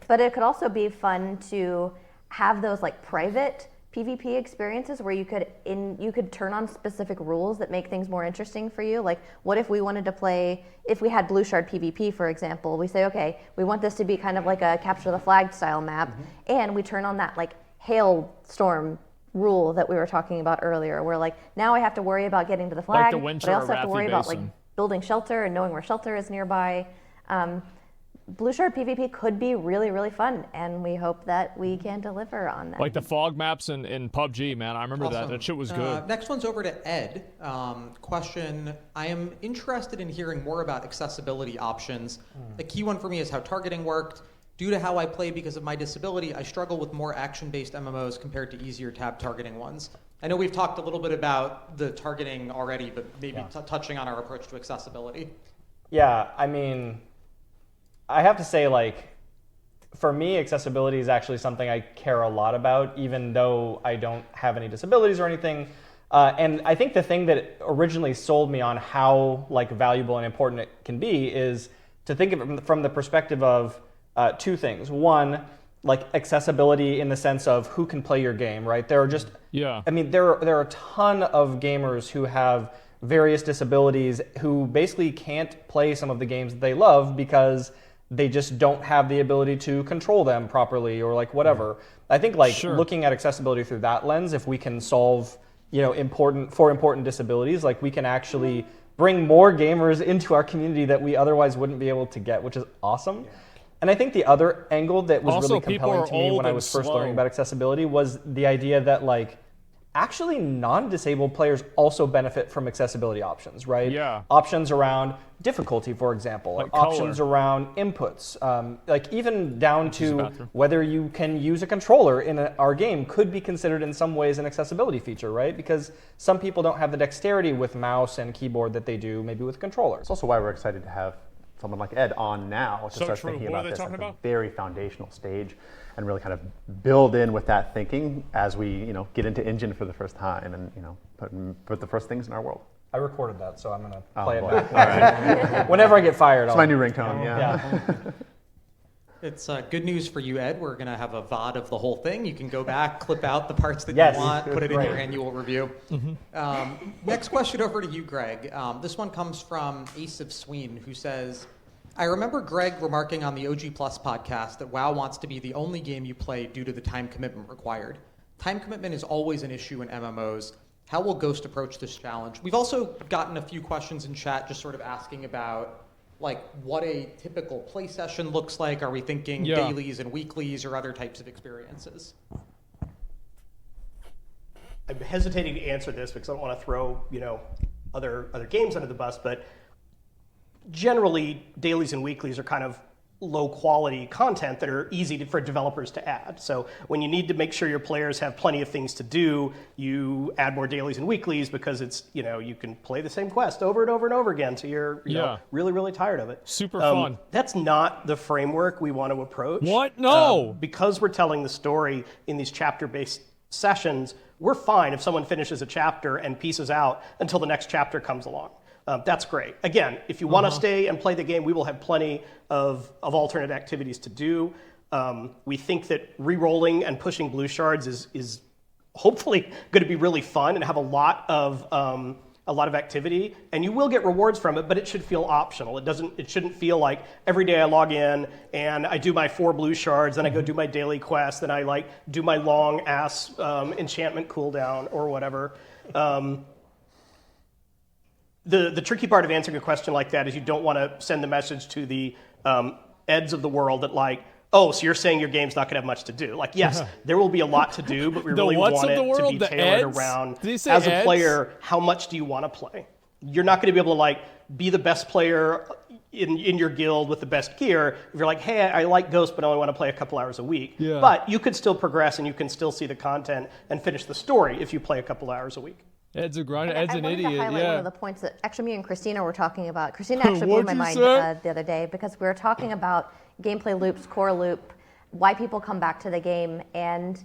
But it could also be fun to have those like private PvP experiences where you could turn on specific rules that make things more interesting for you. Like, what if we wanted to play, if we had blue shard PvP, for example, we say, okay, we want this to be kind of like a capture the flag style map, and we turn on that like hailstorm rule that we were talking about earlier, where like now I have to worry about getting to the flag, Like the Winter but I also have to Arathi worry about like Basin. building shelter and knowing where shelter is nearby. Blue shard PvP could be really, really fun, and we hope that we can deliver on that. Like the fog maps in PUBG, man. I remember that. That shit was good. Next one's over to Ed. Question, I am interested in hearing more about accessibility options. The key one for me is how targeting worked. Due to how I play because of my disability, I struggle with more action-based MMOs compared to easier tab targeting ones. I know we've talked a little bit about the targeting already, but maybe touching on our approach to accessibility. Yeah, I mean, I have to say, like, for me, accessibility is actually something I care a lot about, even though I don't have any disabilities or anything. And I think the thing that originally sold me on how like valuable and important it can be is to think of it from the perspective of two things. One, like accessibility in the sense of who can play your game, right? There are just, I mean, there are a ton of gamers who have various disabilities who basically can't play some of the games that they love because they just don't have the ability to control them properly or like whatever. I think like looking at accessibility through that lens, if we can solve, important disabilities, like we can actually bring more gamers into our community that we otherwise wouldn't be able to get, which is awesome. And I think the other angle that was Also, really compelling to me when I was first learning about accessibility was the idea that like actually non-disabled players also benefit from accessibility options, right? Yeah. Options around difficulty, for example, Like options color. around inputs, like even down to whether you can use a controller in our game could be considered in some ways an accessibility feature, right? Because some people don't have the dexterity with mouse and keyboard that they do maybe with controllers. It's also why we're excited to have someone like Ed on now to start thinking about this at the very foundational stage and really kind of build in with that thinking as we get into Engine for the first time and put the first things in our world. I recorded that, so I'm gonna play it back. All right. Whenever I get fired, it's my new ringtone. Yeah. It's good news for you, Ed. We're going to have a VOD of the whole thing. You can go back, clip out the parts that you want, put it in your annual review. Next question over to you, Greg. This one comes from Ace of Sween, who says, I remember Greg remarking on the OG Plus podcast that WoW wants to be the only game you play due to the time commitment required. Time commitment is always an issue in MMOs. How will Ghost approach this challenge? We've also gotten a few questions in chat just sort of asking about like what a typical play session looks like. Are we thinking dailies and weeklies or other types of experiences? I'm hesitating to answer this because I don't want to throw, other games under the bus, but generally dailies and weeklies are kind of low quality content that are easy for developers to add. So when you need to make sure your players have plenty of things to do, you add more dailies and weeklies because it's, you can play the same quest over and over and over again till you're really, really tired of it. Super fun. That's not the framework we want to approach. What? No. Because we're telling the story in these chapter-based sessions, we're fine if someone finishes a chapter and pieces out until the next chapter comes along. That's great. Again, if you want to stay and play the game, we will have plenty of alternate activities to do. We think that re-rolling and pushing blue shards is hopefully going to be really fun and have a lot of activity, and you will get rewards from it, but it should feel optional. It shouldn't feel like every day I log in and I do my 4 blue shards, then I go do my daily quest, then I do my long ass enchantment cooldown or whatever. The tricky part of answering a question like that is you don't want to send the message to the Eds of the world that oh, so you're saying your game's not going to have much to do. Yes, there will be a lot to do, but we really want it to be tailored around, as a player, how much do you want to play? You're not going to be able to be the best player in your guild with the best gear if you're like, hey, I like Ghost, but I only want to play a couple hours a week. Yeah. But you could still progress and you can still see the content and finish the story if you play a couple hours a week. Ed's a grinder. Ed's an idiot. I wanted to highlight one of the points that actually me and Christina were talking about. Christina actually blew my mind the other day because we were talking about gameplay loops, core loop, why people come back to the game, and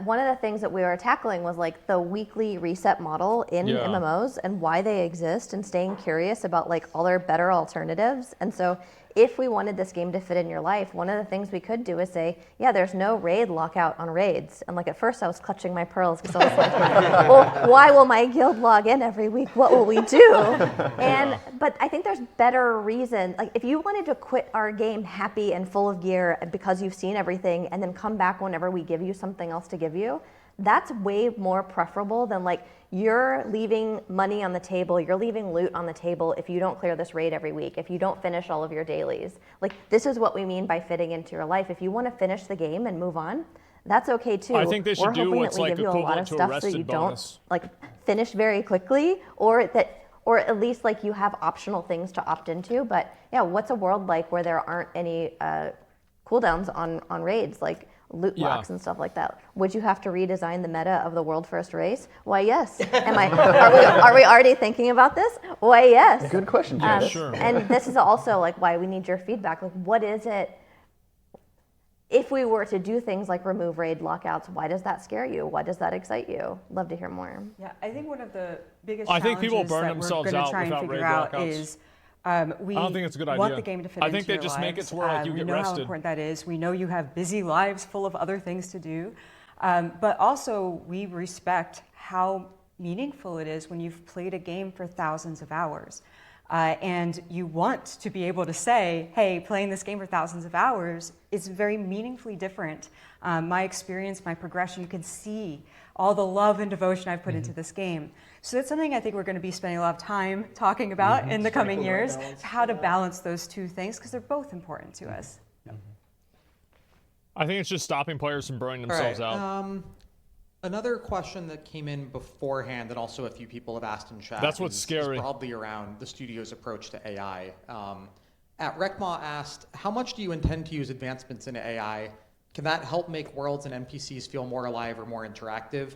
one of the things that we were tackling was the weekly reset model in MMOs and why they exist, and staying curious about all their better alternatives. And so if we wanted this game to fit in your life, one of the things we could do is say, yeah, there's no raid lockout on raids. And at first I was clutching my pearls because I was like, well, why will my guild log in every week? What will we do? But I think there's better reason. If you wanted to quit our game happy and full of gear because you've seen everything and then come back whenever we give you something else to give you, that's way more preferable than you're leaving money on the table, you're leaving loot on the table if you don't clear this raid every week, if you don't finish all of your dailies. This is what we mean by fitting into your life. If you want to finish the game and move on, that's okay too. I think they should do what's give you a lot of stuff so you bonus. Don't finish very quickly, or at least you have optional things to opt into. But yeah, what's a world where there aren't any cooldowns on raids? Loot blocks and stuff like that. Would you have to redesign the meta of the world first race? Why, yes. Are we already thinking about this? Why, yes. Good question, Jess. Sure. And this is also why we need your feedback. What is it? If we were to do things like remove raid lockouts, why does that scare you? Why does that excite you? Love to hear more. Yeah, I think one of the biggest challenges people burn that we're going to try and figure out is we I don't think it's a good want idea. the game to fit I into think they your just lives. make it to where you get rested. We know how important that is. We know you have busy lives full of other things to do. But also we respect how meaningful it is when you've played a game for thousands of hours. And you want to be able to say, hey, playing this game for thousands of hours is very meaningfully different. My experience, my progression, you can see all the love and devotion I've put into this game. So that's something I think we're going to be spending a lot of time talking about in the coming years, how to balance those two things, because they're both important to us. I think it's just stopping players from burning themselves out. Another question that came in beforehand that also a few people have asked in chat. That's what's scary. Is probably around the studio's approach to AI. Rekma asked, how much do you intend to use advancements in AI? Can that help make worlds and NPCs feel more alive or more interactive?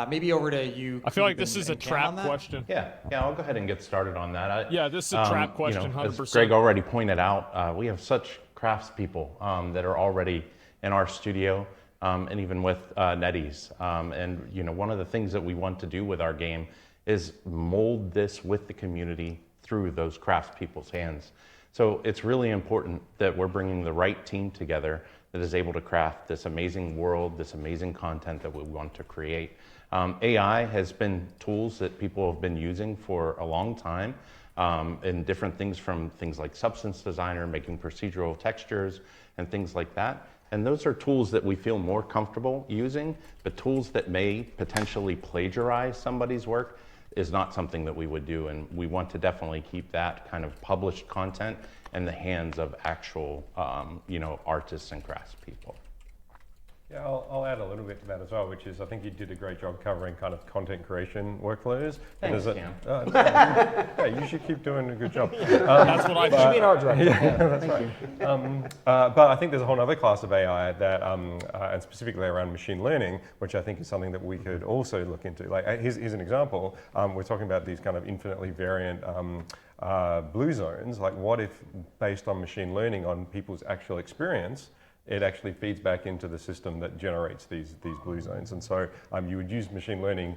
Maybe over to you. I feel like this is a trap question. Yeah, I'll go ahead and get started on that. This is a trap question, 100%. As Greg already pointed out, we have such craftspeople that are already in our studio, and even with NetEase. And one of the things that we want to do with our game is mold this with the community through those craftspeople's hands. So it's really important that we're bringing the right team together that is able to craft this amazing world, this amazing content that we want to create. AI has been tools that people have been using for a long time in different things, from things like Substance Designer, making procedural textures and things like that. And those are tools that we feel more comfortable using, but tools that may potentially plagiarize somebody's work is not something that we would do. And we want to definitely keep that kind of published content in the hands of actual, artists and craftspeople. Yeah, I'll add a little bit to that as well, which is I think you did a great job covering kind of content creation workflows. Thanks, Cam. Yeah, you should keep doing a good job. That's what I You should be an art director. Yeah, that's right. But I think there's a whole other class of AI that, and specifically around machine learning, which I think is something that we could also look into. Like, here's an example. We're talking about these kind of infinitely variant blue zones. Like, what if, based on machine learning on people's actual experience, it actually feeds back into the system that generates these blue zones. And so you would use machine learning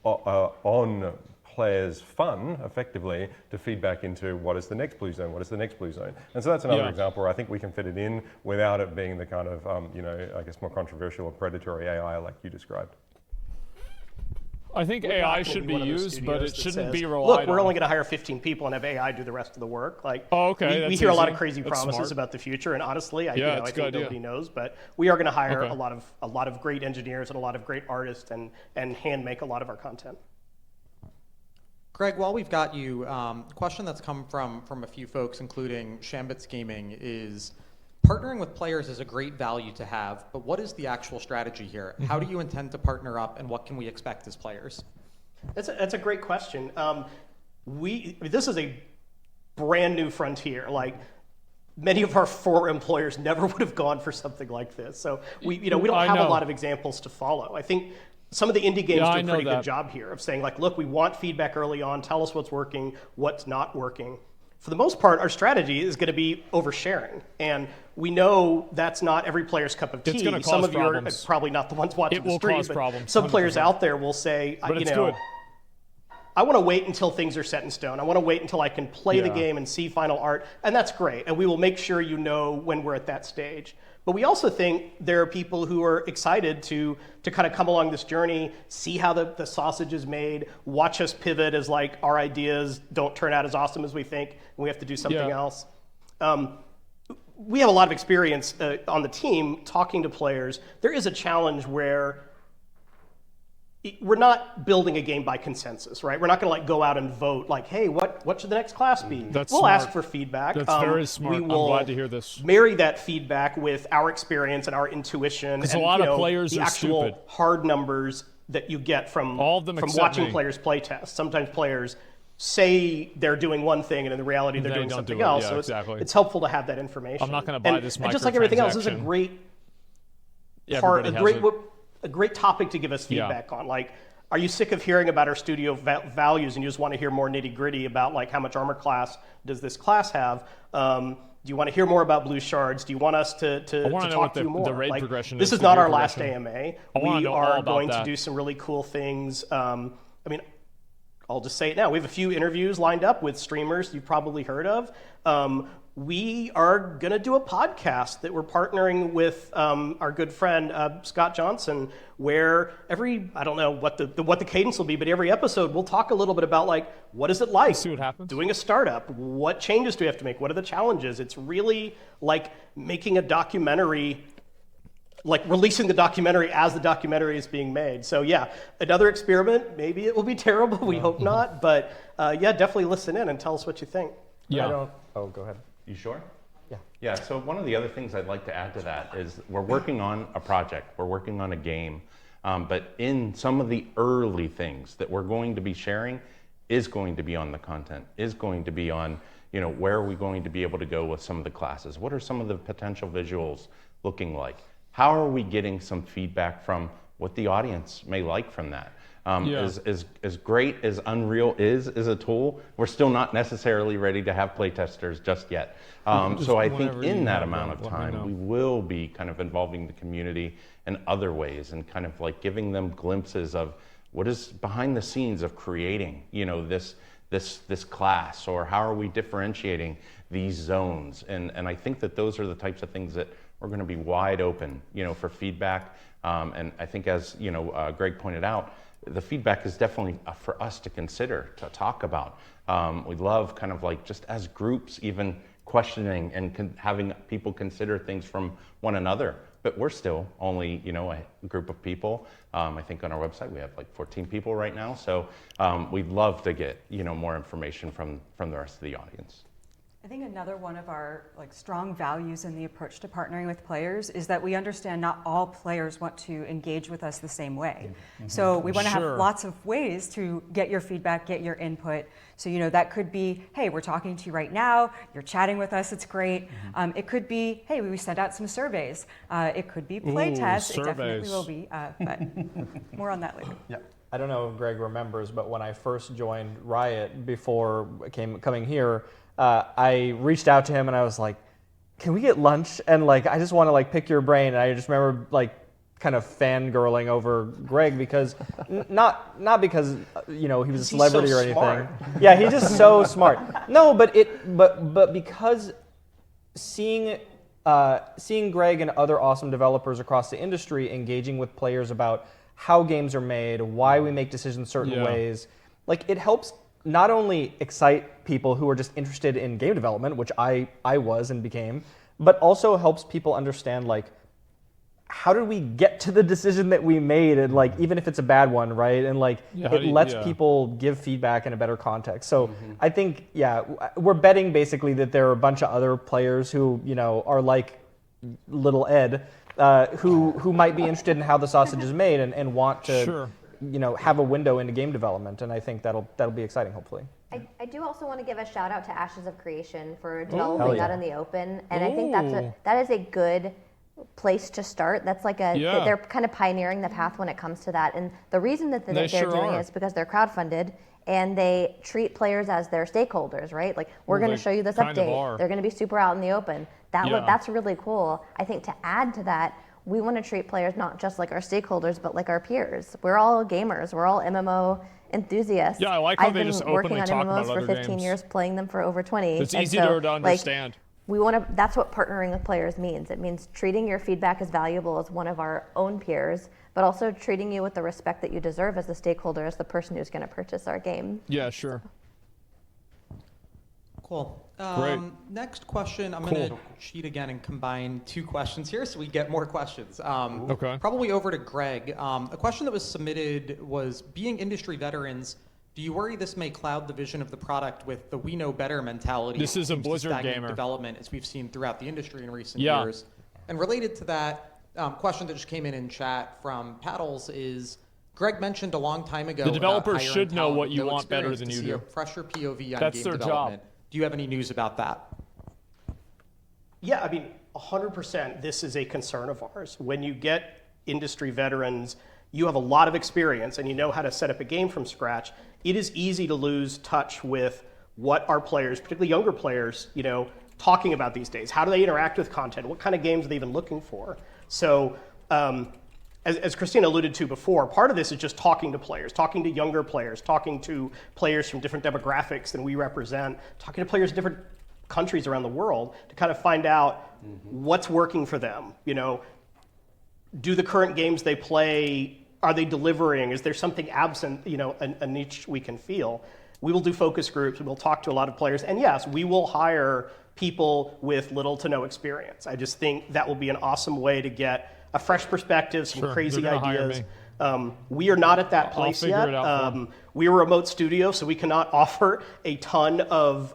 on players' fun, effectively, to feed back into what is the next blue zone, what is the next blue zone. And so that's another example where I think we can fit it in without it being the kind of, I guess, more controversial or predatory AI like you described. I think AI should be used, but it shouldn't be relied on. Look, we're only going to hire 15 people and have AI do the rest of the work. Like, we hear a lot of crazy promises about the future, and honestly, I think nobody knows. But we are going to hire a lot of great engineers and a lot of great artists, and hand make a lot of our content. Greg, while we've got you, question that's come from a few folks, including Shambits Gaming, is partnering with players is a great value to have, but what is the actual strategy here? How do you intend to partner up, and what can we expect as players? That's a great question. This is a brand new frontier. Like, many of our former employers never would have gone for something like this. So we don't have a lot of examples to follow. I think some of the indie games do a pretty good job here of saying, like, look, we want feedback early on. Tell us what's working, what's not working. For the most part, our strategy is going to be oversharing. And we know that's not every player's cup of tea. It's going to cause Some of problems. you are probably not the ones watching the stream. It will cause problems. Some players out there will say, good. I want to wait until things are set in stone. I want to wait until I can play the game and see final art. And that's great. And we will make sure you know when we're at that stage. But we also think there are people who are excited to kind of come along this journey, see how the sausage is made, watch us pivot as like our ideas don't turn out as awesome as we think, and we have to do something else. We have a lot of experience on the team talking to players. There is a challenge where we're not building a game by consensus, right? We're not going to like go out and vote like, hey, what should the next class be? We'll ask for feedback. That's very smart. We will I'm glad to hear this. Marry that feedback with our experience and our intuition, and a lot of players the are actual stupid. Hard numbers that you get from watching players play tests. Sometimes players say they're doing one thing, and in the reality they're doing something else. Yeah, so it's helpful to have that information. I'm not going to buy this microtransaction. And just like everything else, this is a great part, a great topic to give us feedback on. Like, are you sick of hearing about our studio values and you just want to hear more nitty gritty about like how much armor class does this class have? Do you want to hear more about blue shards? Do you want us to talk to you more? The raid progression this is not our last AMA. We are going to do some really cool things. I mean, I'll just say it now. We have a few interviews lined up with streamers you've probably heard of. We are going to do a podcast that we're partnering with our good friend Scott Johnson, where I don't know what the cadence will be, but every episode we'll talk a little bit about like, what is it like doing a startup? What changes do we have to make? What are the challenges? It's really like making a documentary, like releasing the documentary as the documentary is being made. So yeah, another experiment. Maybe it will be terrible. We hope not. But definitely listen in and tell us what you think. Yeah. Go ahead. You sure? Yeah. Yeah, so one of the other things I'd like to add to that is we're working on a project, we're working on a game, but in some of the early things that we're going to be sharing is going to be on the content, is going to be on, where are we going to be able to go with some of the classes? What are some of the potential visuals looking like? How are we getting some feedback from what the audience may like from that? As great as Unreal is a tool, we're still not necessarily ready to have playtesters just yet. So I think in that amount of time, we will be kind of involving the community in other ways and kind of like giving them glimpses of what is behind the scenes of creating, this class, or how are we differentiating these zones? And I think that those are the types of things that we're going to be wide open, for feedback. And I think as Greg pointed out, the feedback is definitely for us to consider, to talk about. We love kind of like just as groups, even questioning and having people consider things from one another. But we're still only, a group of people. I think on our website we have like 14 people right now. So we'd love to get, more information from the rest of the audience. I think another one of our strong values in the approach to partnering with players is that we understand not all players want to engage with us the same way. So we want to have lots of ways to get your feedback, get your input. So that could be, hey, we're talking to you right now, you're chatting with us, it's great. It could be, hey, we sent out some surveys. It could be play tests. It definitely will be, but more on that later. Yeah. I don't know if Greg remembers, but when I first joined Riot before coming here, I reached out to him and I was like, can we get lunch? And I just want to pick your brain. And I just remember kind of fangirling over Greg because not because he was a celebrity or anything. Smart. Yeah, he's just so smart. No, but because seeing Greg and other awesome developers across the industry engaging with players about how games are made, why we make decisions certain ways, it helps not only excite people who are just interested in game development, which I was and became, but also helps people understand how did we get to the decision that we made, and even if it's a bad one, right? And it lets people give feedback in a better context. So I think we're betting basically that there are a bunch of other players who are like little Ed, who might be interested in how the sausage is made and want to have a window into game development, and I think that'll be exciting, hopefully. I do also want to give a shout out to Ashes of Creation for developing that in the open, and I think that is a good place to start. That's they're kind of pioneering the path when it comes to that, and the reason that they're doing it is because they're crowdfunded and they treat players as their stakeholders, right? We're going to show you this update. They're going to be super out in the open. That's really cool. I think to add to that, we want to treat players not just like our stakeholders, but like our peers. We're all gamers. We're all MMO enthusiasts. Yeah, I like how they just openly talk about other games. I've been working on MMOs for 15 years, playing them for over 20. It's easier to understand. That's what partnering with players means. It means treating your feedback as valuable as one of our own peers, but also treating you with the respect that you deserve as a stakeholder, as the person who's going to purchase our game. Yeah, sure. Cool. Great. Next question. I'm going to cheat again and combine two questions here so we get more questions. Okay. Probably over to Greg. A question that was submitted was, being industry veterans, do you worry this may cloud the vision of the product with the we know better mentality? This is a Blizzard gamer. Development, as we've seen throughout the industry in recent years. And related to that, question that just came in chat from Paddles is, Greg mentioned a long time ago the developers about should know what you want better than you do. A fresher POV on That's game their development. job. Do you have any news about that? Yeah, 100% this is a concern of ours. When you get industry veterans, you have a lot of experience and you know how to set up a game from scratch. It is easy to lose touch with what our players, particularly younger players, talking about these days. How do they interact with content? What kind of games are they even looking for? So, as Christina alluded to before, part of this is just talking to players, talking to younger players, talking to players from different demographics than we represent, talking to players in different countries around the world to kind of find out what's working for them. Do the current games they play, are they delivering? Is there something absent, a niche we can feel? We will do focus groups, we'll talk to a lot of players, and yes, we will hire people with little to no experience. I just think that will be an awesome way to get a fresh perspective, some crazy ideas. We are not at that place yet. We are a remote studio, so we cannot offer a ton of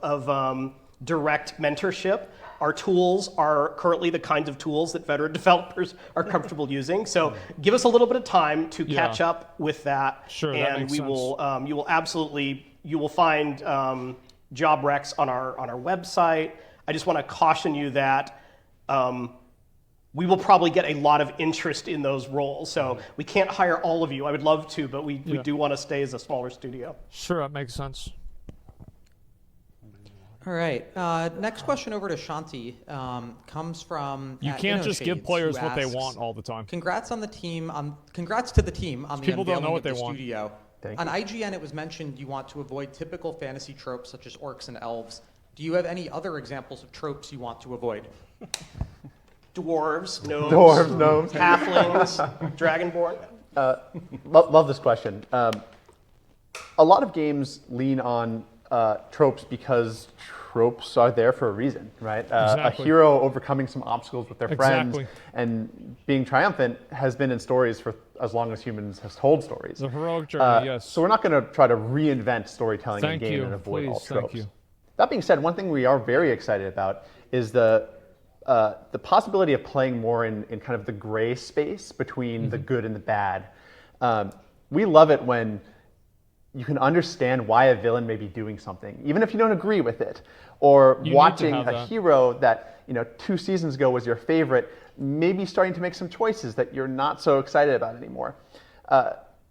direct mentorship. Our tools are currently the kinds of tools that veteran developers are comfortable using. So give us a little bit of time to catch up with that. Sure, and that makes we sense. will you will find job recs on our website. I just want to caution you that we will probably get a lot of interest in those roles. So we can't hire all of you. I would love to, but we do want to stay as a smaller studio. Sure, that makes sense. All right. Next question over to Shanti comes from. You can't just give players what they want all the time. Congrats on the team. Congrats to the team on the people don't know unveiling what of they the want. studio. On IGN, it was mentioned you want to avoid typical fantasy tropes such as orcs and elves. Do you have any other examples of tropes you want to avoid? Dwarves, gnomes, halflings, dragonborn. Love this question. A lot of games lean on tropes because tropes are there for a reason, right? A hero overcoming some obstacles with their friends and being triumphant has been in stories for as long as humans have told stories. The heroic journey, yes. So we're not going to try to reinvent storytelling in game and avoid all tropes. Thank you. That being said, one thing we are very excited about is the possibility of playing more in kind of the gray space between the good and the bad. We love it when you can understand why a villain may be doing something, even if you don't agree with it, or watching a hero that 2 seasons ago was your favorite, maybe starting to make some choices that you're not so excited about anymore.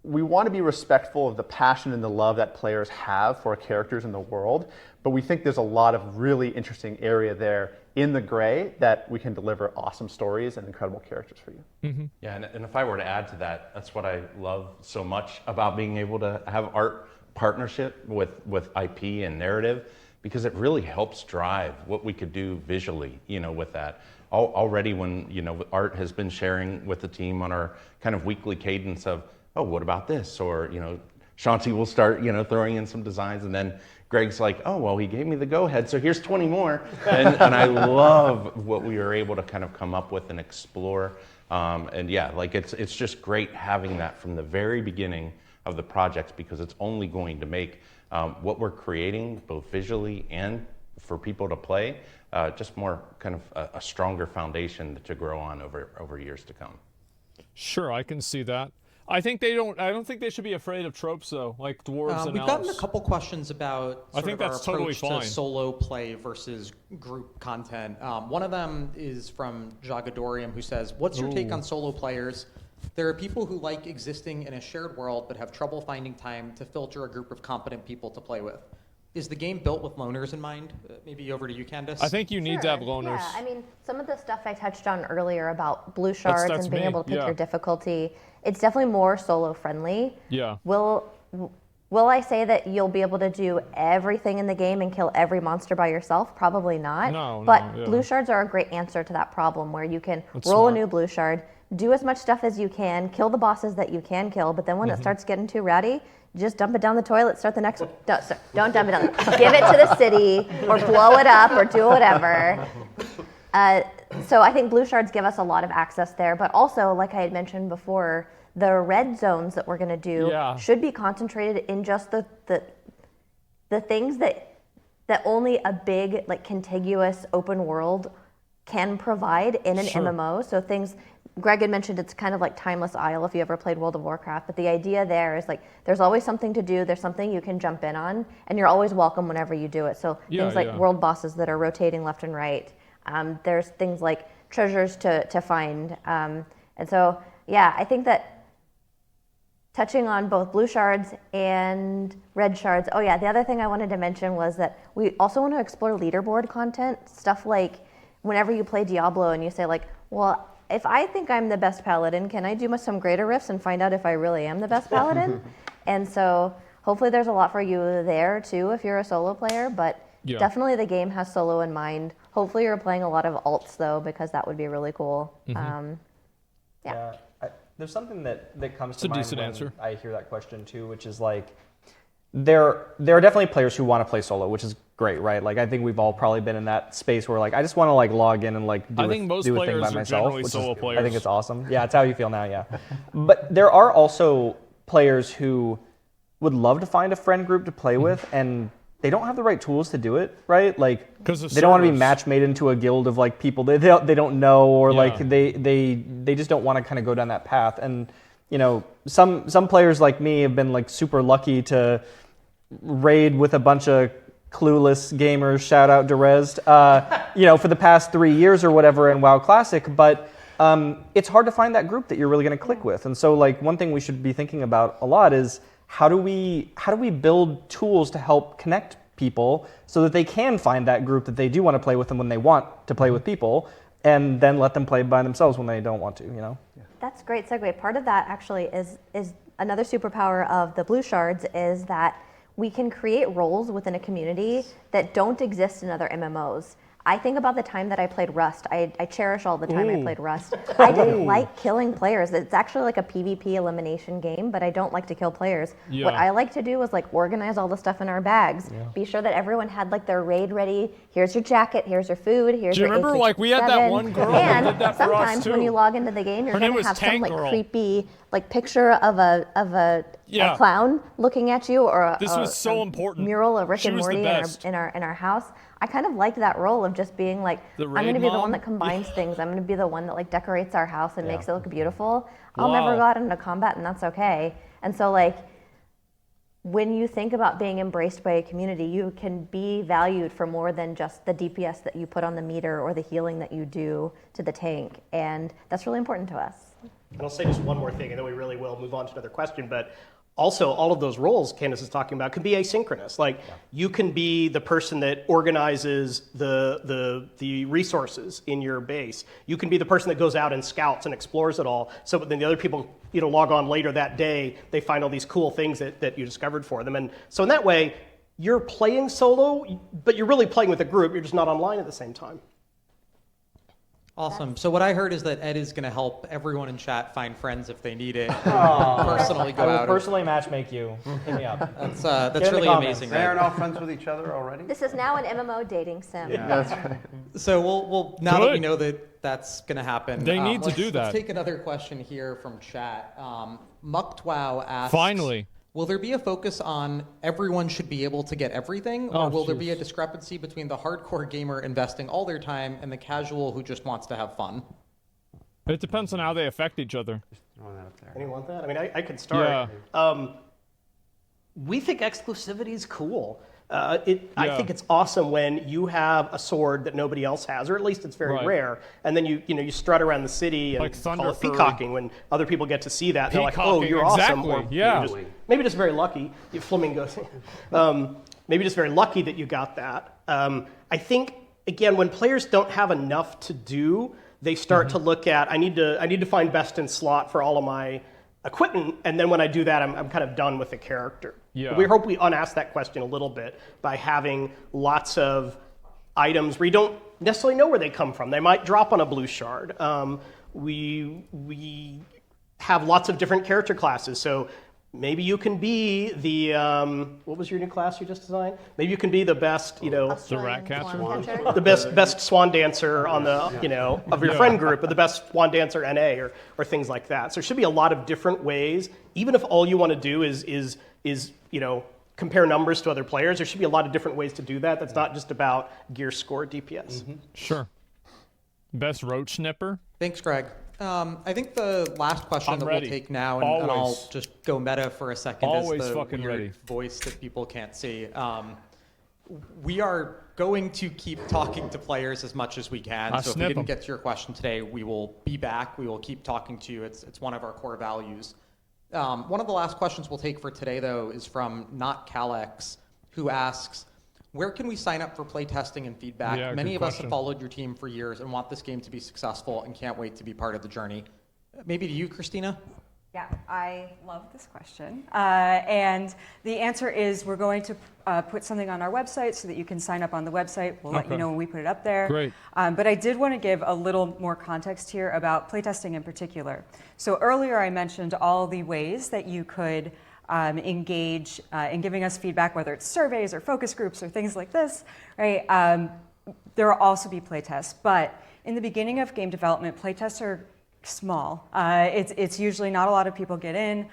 We want to be respectful of the passion and the love that players have for characters in the world, but we think there's a lot of really interesting area there in the gray that we can deliver awesome stories and incredible characters for you. Yeah, and if I were to add to that, that's what I love so much about being able to have art partnership with IP and narrative, because it really helps drive what we could do visually, with that. Already when, Art has been sharing with the team on our kind of weekly cadence of, oh, what about this? Or, Shanti will start, throwing in some designs, and then Greg's like, oh, well, he gave me the go-ahead, so here's 20 more. And I love what we were able to kind of come up with and explore. And yeah, like it's just great having that from the very beginning of the projects, because it's only going to make what we're creating, both visually and for people to play, just more kind of a stronger foundation to grow on over years to come. Sure, I can see that. I don't think they should be afraid of tropes though, like dwarves and we've elves. gotten a couple questions about I think that's our totally approach fine. to solo play versus group content. One of them is from Jagadorium, who says, what's your take on solo players? There are people who like existing in a shared world but have trouble finding time to filter a group of competent people to play with. Is the game built with loners in mind? Maybe over to you, Candace. I think you need to have loners. Yeah, I mean, some of the stuff I touched on earlier about blue shards and being able to pick your difficulty, it's definitely more solo friendly. Yeah. Will I say that you'll be able to do everything in the game and kill every monster by yourself? Probably not. But blue shards are a great answer to that problem, where you can roll a new blue shard, do as much stuff as you can, kill the bosses that you can kill, but then when it starts getting too ratty, just dump it down the toilet, start the next one. Don't dump it down. Give it to the city, or blow it up, or do whatever. So I think blue shards give us a lot of access there, but also, like I had mentioned before, the red zones that we're going to do should be concentrated in just the things that only a big, like, contiguous open world can provide in an MMO. So things, Greg had mentioned, it's kind of like Timeless Isle if you ever played World of Warcraft, but the idea there is, like, there's always something to do, there's something you can jump in on, and you're always welcome whenever you do it. So things like world bosses that are rotating left and right. There's things like treasures to find. And so, yeah, I think that touching on both blue shards and red shards. Oh yeah, the other thing I wanted to mention was that we also want to explore leaderboard content, stuff like whenever you play Diablo and you say, like, well, if I think I'm the best paladin, can I do some greater rifts and find out if I really am the best paladin? And so hopefully there's a lot for you there too if you're a solo player, but definitely the game has solo in mind. Hopefully you're playing a lot of alts though, because that would be really cool. There's something that comes to mind when I hear that question too, which is like, there are definitely players who want to play solo, which is great, right? Like, I think we've all probably been in that space where, like, I just want to, like, log in and, like, do a thing by myself. Which solo players. I think it's awesome. Yeah, it's how you feel now, yeah. But there are also players who would love to find a friend group to play with, and they don't have the right tools to do it, right? Like, they don't want to be match made into a guild of, like, people they don't know, or like they just don't want to kind of go down that path. And some players like me have been, like, super lucky to raid with a bunch of clueless gamers, shout out Derez, for the past 3 years or whatever in WoW Classic, but it's hard to find that group that you're really going to click with. And so, like, one thing we should be thinking about a lot is how do we build tools to help connect people so that they can find that group that they do want to play with them when they want to play with people, and then let them play by themselves when they don't want to, That's a great segue. Part of that actually is another superpower of the blue shards is that we can create roles within a community that don't exist in other MMOs. I think about the time that I played Rust. I cherish all the time I played Rust. I didn't like killing players. It's actually like a PvP elimination game, but I don't like to kill players. Yeah. What I like to do is like organize all the stuff in our bags. Yeah. Be sure that everyone had like their raid ready. Here's your jacket, here's your food, here's your Do you remember like we had that one girl and that did that for us sometimes too. when you log into the game, you're Her going to have some like Girl. creepy like picture of a clown looking at you, or this was so important. Mural of Rick She and was the Morty best. in our house. I kind of liked that role of just being like, I'm going to be the one that combines things. I'm going to be the one that like decorates our house and makes it look beautiful. I'll never go out into combat, and that's okay. And so like, when you think about being embraced by a community, you can be valued for more than just the DPS that you put on the meter or the healing that you do to the tank. And that's really important to us. And I'll say just one more thing, and then we really will move on to another question. But also, all of those roles Candace is talking about can be asynchronous. Like, you can be the person that organizes the resources in your base. You can be the person that goes out and scouts and explores it all. So then the other people, log on later that day, they find all these cool things that you discovered for them. And so in that way, you're playing solo, but you're really playing with a group. You're just not online at the same time. Awesome. So what I heard is that Ed is going to help everyone in chat find friends if they need it. Personally go I will out. personally matchmake you. Hit me up. That's really amazing. They are now friends with each other already? This is now an MMO dating sim. Yeah. That's right. So we'll now that we know that that's going to happen. They need to do that. Let's take another question here from chat. Muktwow asks, finally, will there be a focus on everyone should be able to get everything, or will there be a discrepancy between the hardcore gamer investing all their time and the casual who just wants to have fun? It depends on how they affect each other. Anyone want that? I mean, I could start. Yeah. We think exclusivity is cool. I think it's awesome when you have a sword that nobody else has, or at least it's very rare, and then you strut around the city and like call it peacocking when other people get to see that. They're like, oh, you're exactly. awesome. Or Yeah. maybe just very lucky. Flamingos. Maybe just very lucky that you got that. I think, again, when players don't have enough to do, they start to look at, I need to find best in slot for all of my equipment, and then when I do that, I'm kind of done with the character. Yeah. We hope we unask that question a little bit by having lots of items where you don't necessarily know where they come from. They might drop on a blue shard. We have lots of different character classes, so maybe you can be the what was your new class you just designed? Maybe you can be the best, the rat catcher, the best swan dancer on the of your friend group, or the best swan dancer NA, or things like that. So there should be a lot of different ways. Even if all you want to do is compare numbers to other players, there should be a lot of different ways to do that. That's not just about gear score DPS. Sure. Best roach snipper. Thanks, Greg. I think the last question that we'll take now, and I'll just go meta for a second, is the weird voice that people can't see. We are going to keep talking to players as much as we can. So if we didn't get to your question today, we will be back. We will keep talking to you. It's one of our core values. One of the last questions we'll take for today, though, is from Not Calex, who asks, where can we sign up for playtesting and feedback? Yeah, Many of us have followed your team for years and want this game to be successful and can't wait to be part of the journey. Maybe to you, Christina? Yeah, I love this question. And the answer is we're going to put something on our website so that you can sign up on the website. We'll let you know when we put it up there. Great. But I did want to give a little more context here about playtesting in particular. So earlier I mentioned all the ways that you could engage in giving us feedback, whether it's surveys or focus groups or things like this, right? There will also be playtests, but in the beginning of game development, playtests are small. It's usually not a lot of people get in.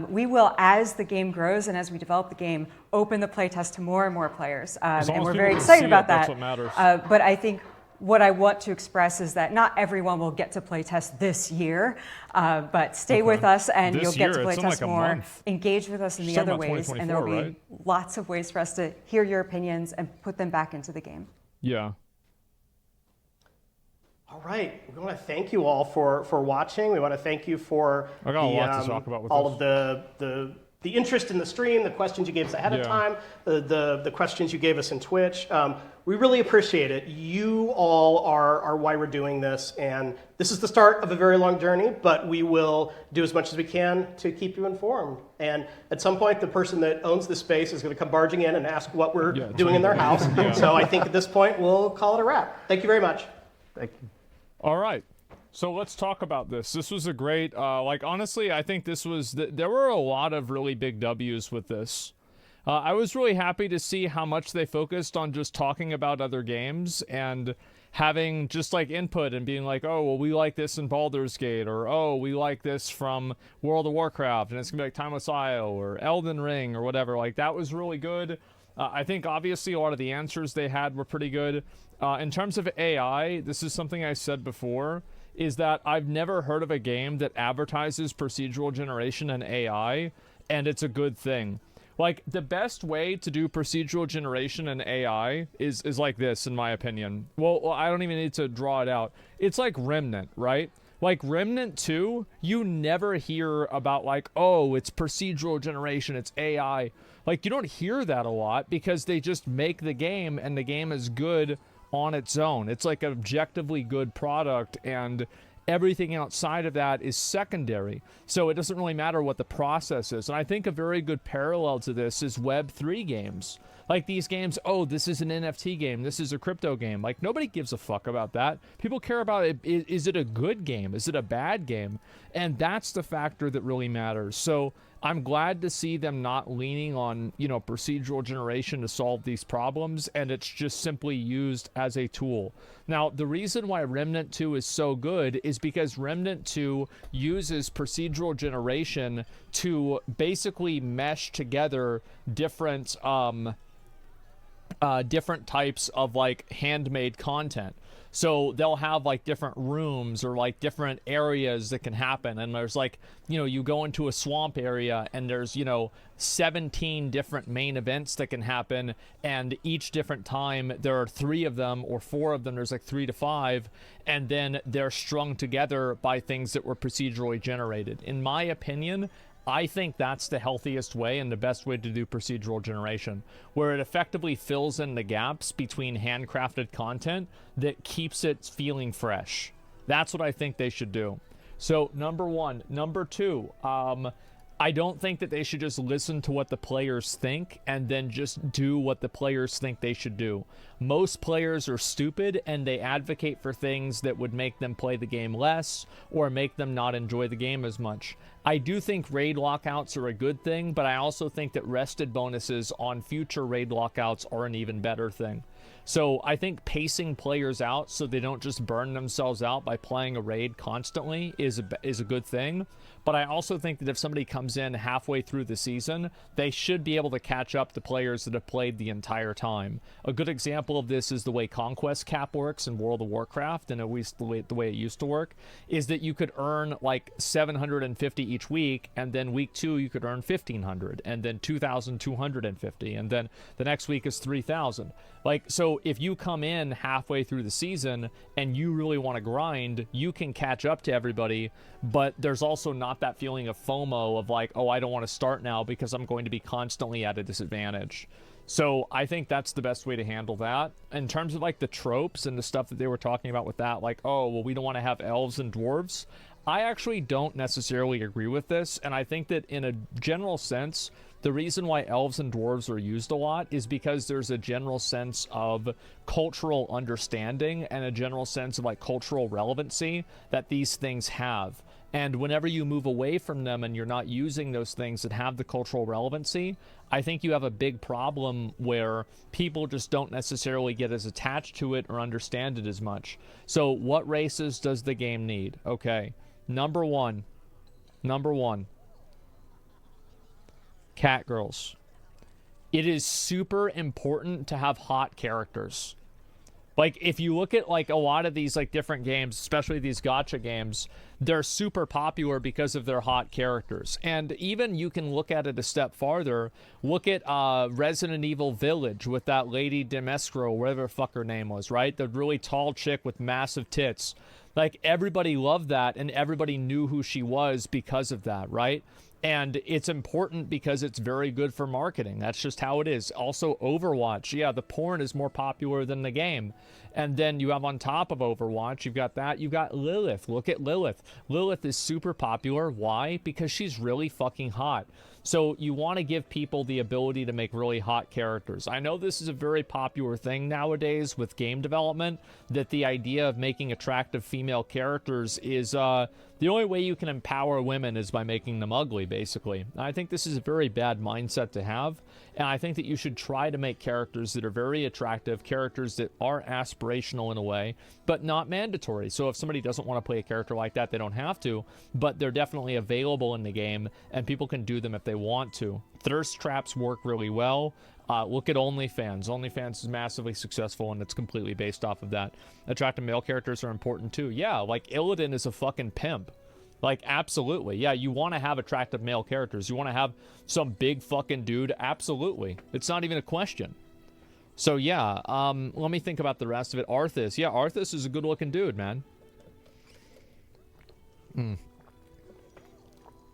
We will, as the game grows and as we develop the game, open the playtest to more and more players, and we're very excited about that. That's what matters. But I think what I want to express is that not everyone will get to playtest this year, but stay with us and you'll get to playtest more. Engage with us in the other ways, and there will be lots of ways for us to hear your opinions and put them back into the game. Yeah. All right, we want to thank you all for watching. We want to thank you for I got a lot to talk about with all of the the interest in the stream, the questions you gave us ahead of time, the questions you gave us in Twitch. We really appreciate it. You all are why we're doing this, and this is the start of a very long journey, but we will do as much as we can to keep you informed. And at some point, the person that owns this space is going to come barging in and ask what we're doing in their house. So I think at this point, we'll call it a wrap. Thank you very much. Thank you. All right. So let's talk about this. This was a great, honestly, I think this was, there were a lot of really big W's with this. I was really happy to see how much they focused on just talking about other games and having just like input and being like, oh, well, we like this in Baldur's Gate, or oh, we like this from World of Warcraft, and it's gonna be like Timeless Isle or Elden Ring or whatever. Like, that was really good. I think obviously a lot of the answers they had were pretty good. In terms of AI, this is something I said before, is that I've never heard of a game that advertises procedural generation and AI, and it's a good thing. Like, the best way to do procedural generation and AI is like this, in my opinion. Well, I don't even need to draw it out. It's like Remnant, right? Like, Remnant 2, you never hear about, like, oh, it's procedural generation, it's AI. Like, you don't hear that a lot because they just make the game, and the game is good on its own. It's like an objectively good product, and everything outside of that is secondary. So it doesn't really matter what the process is. And I think a very good parallel to this is Web3 games. Like, these games, oh, this is an NFT game, this is a crypto game. Like, nobody gives a fuck about that. People care about it. Is it a good game? Is it a bad game? And that's the factor that really matters. So I'm glad to see them not leaning on, you know, procedural generation to solve these problems, and it's just simply used as a tool. Now, the reason why Remnant 2 is so good is because Remnant 2 uses procedural generation to basically mesh together different types of, like, handmade content. So they'll have, like, different rooms or, like, different areas that can happen. And there's, like, you know, you go into a swamp area and there's, you know, 17 different main events that can happen. And each different time there are 3 of them or 4 of them. There's like 3 to 5. And then they're strung together by things that were procedurally generated. In my opinion, I think that's the healthiest way and the best way to do procedural generation, where it effectively fills in the gaps between handcrafted content that keeps it feeling fresh. That's what I think they should do. So, number one. Number two, I don't think that they should just listen to what the players think and then just do what the players think they should do. Most players are stupid and they advocate for things that would make them play the game less or make them not enjoy the game as much. I do think raid lockouts are a good thing, but I also think that rested bonuses on future raid lockouts are an even better thing. So I think pacing players out so they don't just burn themselves out by playing a raid constantly is a good thing. But I also think that if somebody comes in halfway through the season, they should be able to catch up to players that have played the entire time. A good example of this is the way Conquest Cap works in World of Warcraft, and at least the way it used to work, is that you could earn like 750 each week, and then week 2 you could earn 1,500, and then 2,250, and then the next week is 3,000. Like, so if you come in halfway through the season and you really want to grind, you can catch up to everybody, but there's also not that feeling of FOMO of like, oh, I don't want to start now because I'm going to be constantly at a disadvantage. So I think that's the best way to handle that. In terms of like the tropes and the stuff that they were talking about with that, like, oh, well, we don't want to have elves and dwarves. I actually don't necessarily agree with this, and I think that in a general sense, the reason why elves and dwarves are used a lot is because there's a general sense of cultural understanding and a general sense of like cultural relevancy that these things have. And whenever you move away from them and you're not using those things that have the cultural relevancy, I think you have a big problem where people just don't necessarily get as attached to it or understand it as much. So what races does the game need? Okay, number one, cat girls. It is super important to have hot characters. Like, if you look at like a lot of these like different games, especially these gacha games, they're super popular because of their hot characters. And even you can look at it a step farther. Look at Resident Evil Village with that Lady Demescro, whatever the fuck her name was, right? The really tall chick with massive tits. Like, everybody loved that and everybody knew who she was because of that, right? And it's important because it's very good for marketing. That's just how it is. Also, Overwatch. Yeah, the porn is more popular than the game. And then you have on top of Overwatch, you've got that. You've got Lilith. Look at Lilith. Lilith is super popular. Why? Because she's really fucking hot. So you want to give people the ability to make really hot characters. I know this is a very popular thing nowadays with game development, that the idea of making attractive female characters is the only way you can empower women is by making them ugly, basically. I think this is a very bad mindset to have, and I think that you should try to make characters that are very attractive, characters that are aspirational in a way, but not mandatory. So if somebody doesn't want to play a character like that, they don't have to, but they're definitely available in the game, and people can do them if they want to. Thirst traps work really well. Look at OnlyFans. OnlyFans is massively successful, and it's completely based off of that. Attractive male characters are important too. Yeah, like Illidan is a fucking pimp. Like, absolutely. Yeah, you want to have attractive male characters. You want to have some big fucking dude. Absolutely. It's not even a question. So yeah, let me think about the rest of it. Arthas. Yeah, Arthas is a good looking dude, man.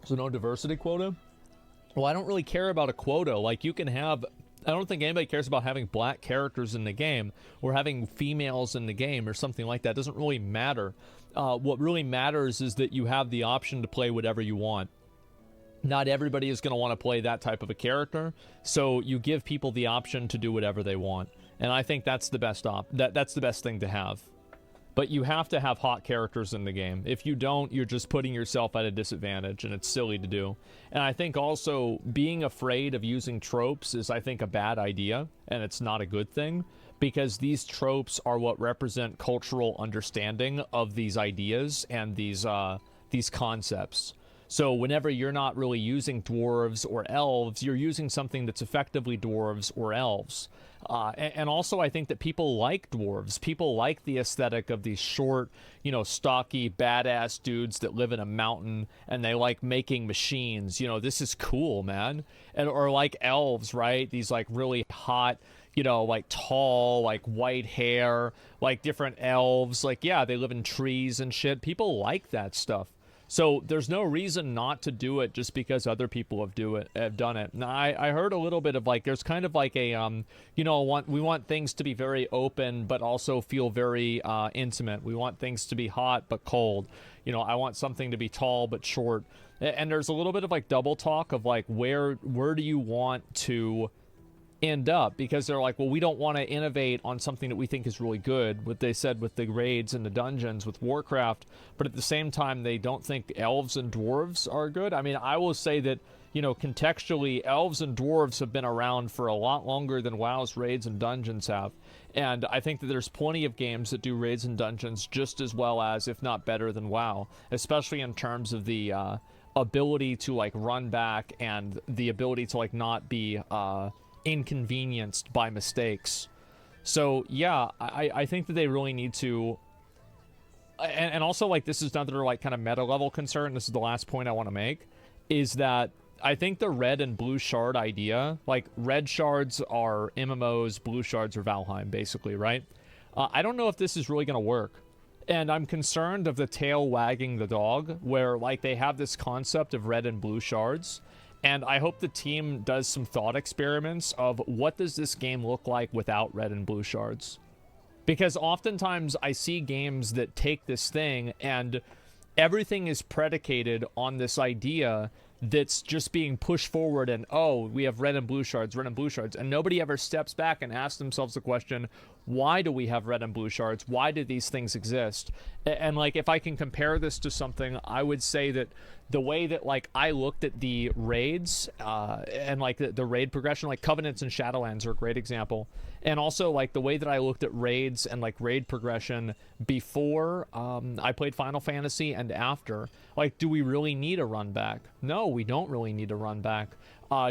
So no diversity quota? Well, I don't really care about a quota. Like, you can have... I don't think anybody cares about having black characters in the game or having females in the game or something like that. It doesn't really matter. What really matters is that you have the option to play whatever you want. Not everybody is going to want to play that type of a character, so you give people the option to do whatever they want. And I think that's the best that's the best thing to have. But you have to have hot characters in the game. If you don't, you're just putting yourself at a disadvantage, and it's silly to do. And I think also being afraid of using tropes is, I think, a bad idea, and it's not a good thing, because these tropes are what represent cultural understanding of these ideas and these concepts. So whenever you're not really using dwarves or elves, you're using something that's effectively dwarves or elves. And also, I think that people like dwarves. People like the aesthetic of these short, you know, stocky, badass dudes that live in a mountain, and they like making machines. You know, this is cool, man. And or like elves, right? These like really hot, you know, like tall, like white hair, like different elves. Like, yeah, they live in trees and shit. People like that stuff. So there's no reason not to do it just because other people have done it. Now, I heard a little bit of like, there's kind of like a, you know, we want things to be very open, but also feel very intimate. We want things to be hot, but cold. You know, I want something to be tall, but short. And there's a little bit of like double talk of like, where do you want to end up? Because they're like, well, we don't want to innovate on something that we think is really good, what they said with the raids and the dungeons with Warcraft, but at the same time they don't think elves and dwarves are good. I mean, I will say that, you know, contextually, elves and dwarves have been around for a lot longer than WoW's raids and dungeons have, and I think that there's plenty of games that do raids and dungeons just as well as, if not better than WoW, especially in terms of the ability to like run back and the ability to like not be inconvenienced by mistakes. So yeah, I think that they really need to, and also like this is another like kind of meta level concern, this is the last point I want to make, is that I think the red and blue shard idea, like red shards are MMOs, blue shards are Valheim, basically, right? I don't know if this is really going to work. And I'm concerned of the tail wagging the dog, where like they have this concept of red and blue shards. And I hope the team does some thought experiments of what does this game look like without red and blue shards? Because oftentimes I see games that take this thing and everything is predicated on this idea that's just being pushed forward and, oh, we have red and blue shards, and nobody ever steps back and asks themselves the question, why do we have red and blue shards? Why do these things exist? And like, if I can compare this to something, I would say that the way that like I looked at the raids and like the raid progression, like Covenants and Shadowlands are a great example. And also like the way that I looked at raids and like raid progression before I played Final Fantasy and after, like, do we really need a run back? No, we don't really need a run back.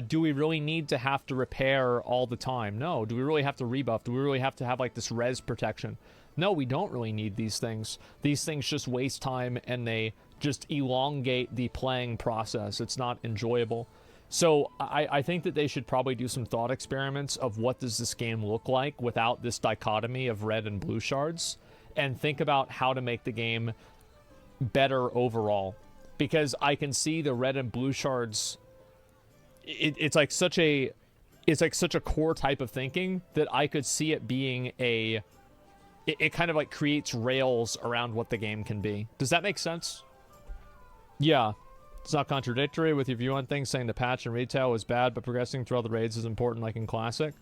Do we really need to have to repair all the time? No. Do we really have to rebuff? Do we really have to have like this res protection? No, we don't really need these things. These things just waste time and they just elongate the playing process. It's not enjoyable. So I think that they should probably do some thought experiments of what does this game look like without this dichotomy of red and blue shards, and think about how to make the game better overall. because I can see the red and blue shards. It's like such a core type of thinking that I could see it being it kind of like creates rails around what the game can be. Does that make sense? Yeah. It's not contradictory with your view on things, saying the patch in retail was bad, but progressing through all the raids is important, like in Classic.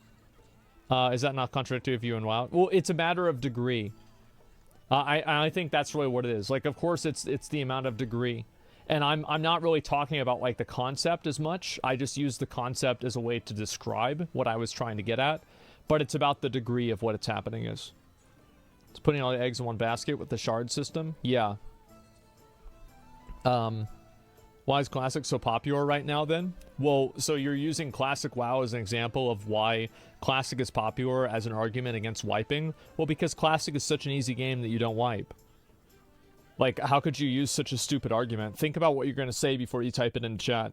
Is that not contradictory with you in WoW? Well, it's a matter of degree. I think that's really what it is. Like, of course, it's the amount of degree. And I'm not really talking about, like, the concept as much. I just use the concept as a way to describe what I was trying to get at. But it's about the degree of what it's happening is. It's putting all the eggs in one basket with the shard system. Yeah. Why is Classic so popular right now, then? Well, so you're using Classic WoW as an example of why Classic is popular as an argument against wiping? Well, because Classic is such an easy game that you don't wipe. Like, how could you use such a stupid argument? Think about what you're going to say before you type it in chat.